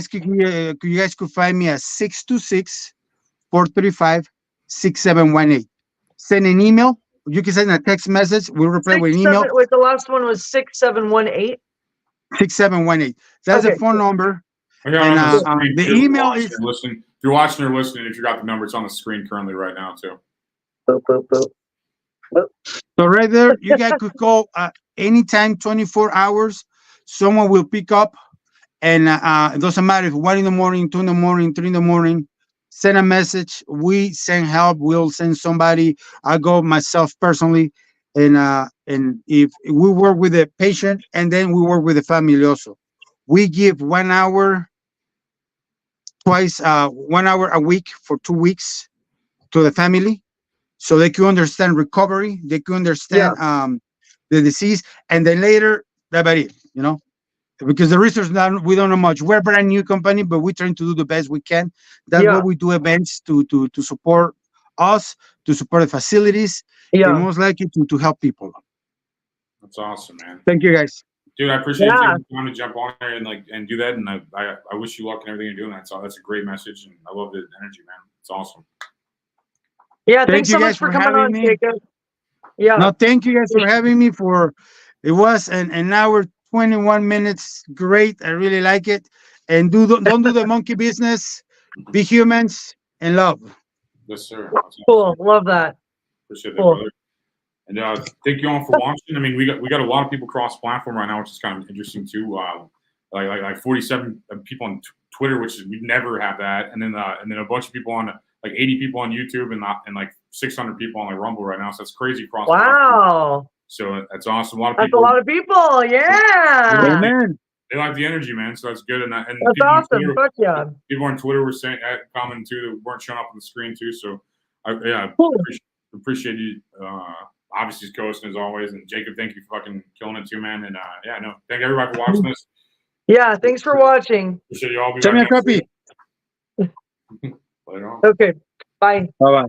guys could find me at 626-435-6718. Send an email. You can send a text message. We'll reply with an email. Wait, the last one was 6718. 6718. That's the Okay, phone number. I got it on the And screen the too, if you're email watching is or listening. If you're watching or listening, if you got the number, it's on the screen currently right now too. boop, boop, boop. so right there. You guys could call anytime, 24 hours. Someone will pick up, and it doesn't matter if 1 in the morning, 2 in the morning, 3 in the morning. Send a message. We send help. We'll send somebody. I go myself personally, and if we work with the patient, and then we work with the family also. We give 1 hour twice, 1 hour a week for 2 weeks to the family, so they can understand recovery, they can Yeah, understand the disease, and then later that's about it, because the research now we don't know much. We're a brand new company, but we're trying to do the best we can. That's why yeah, we do events to support us, to support the facilities, and yeah, most likely to help people. That's awesome, man. Thank you guys. Dude, I appreciate you yeah. taking the time to jump on there and do that. And I wish you luck in everything you're doing. That's a great message, and I love the energy, man. It's awesome. Yeah, Thank thanks you so guys much for for coming having on, me. Jacob. Yeah. No, thank you guys for having me. It was an hour 21 minutes. Great, I really like it. And don't do the monkey business. Be humans and love. Yes, sir. Cool. Love that. Appreciate that, Cool. brother. And thank you all for watching. I mean, we got a lot of people cross platform right now, which is kind of interesting too. Like 47 people on Twitter, which we'd never have that, and then a bunch of people on like 80 people on YouTube and like 600 people on like Rumble right now. So that's crazy cross. Wow. So that's awesome. A lot of That's people. a lot of people. Yeah. Amen. They like the energy, man. So that's good. And That's people on awesome. Twitter, Fuck yeah. people on Twitter were saying, commenting too, that weren't showing up on the screen too. So I Cool. appreciate you. Obviously, co-hosting as always. And Jacob, thank you for fucking killing it too, man. And thank everybody for watching this. Yeah. Thanks for watching. Appreciate you all. Be Send me a back next copy. week. Later on. Okay. Bye. Bye bye.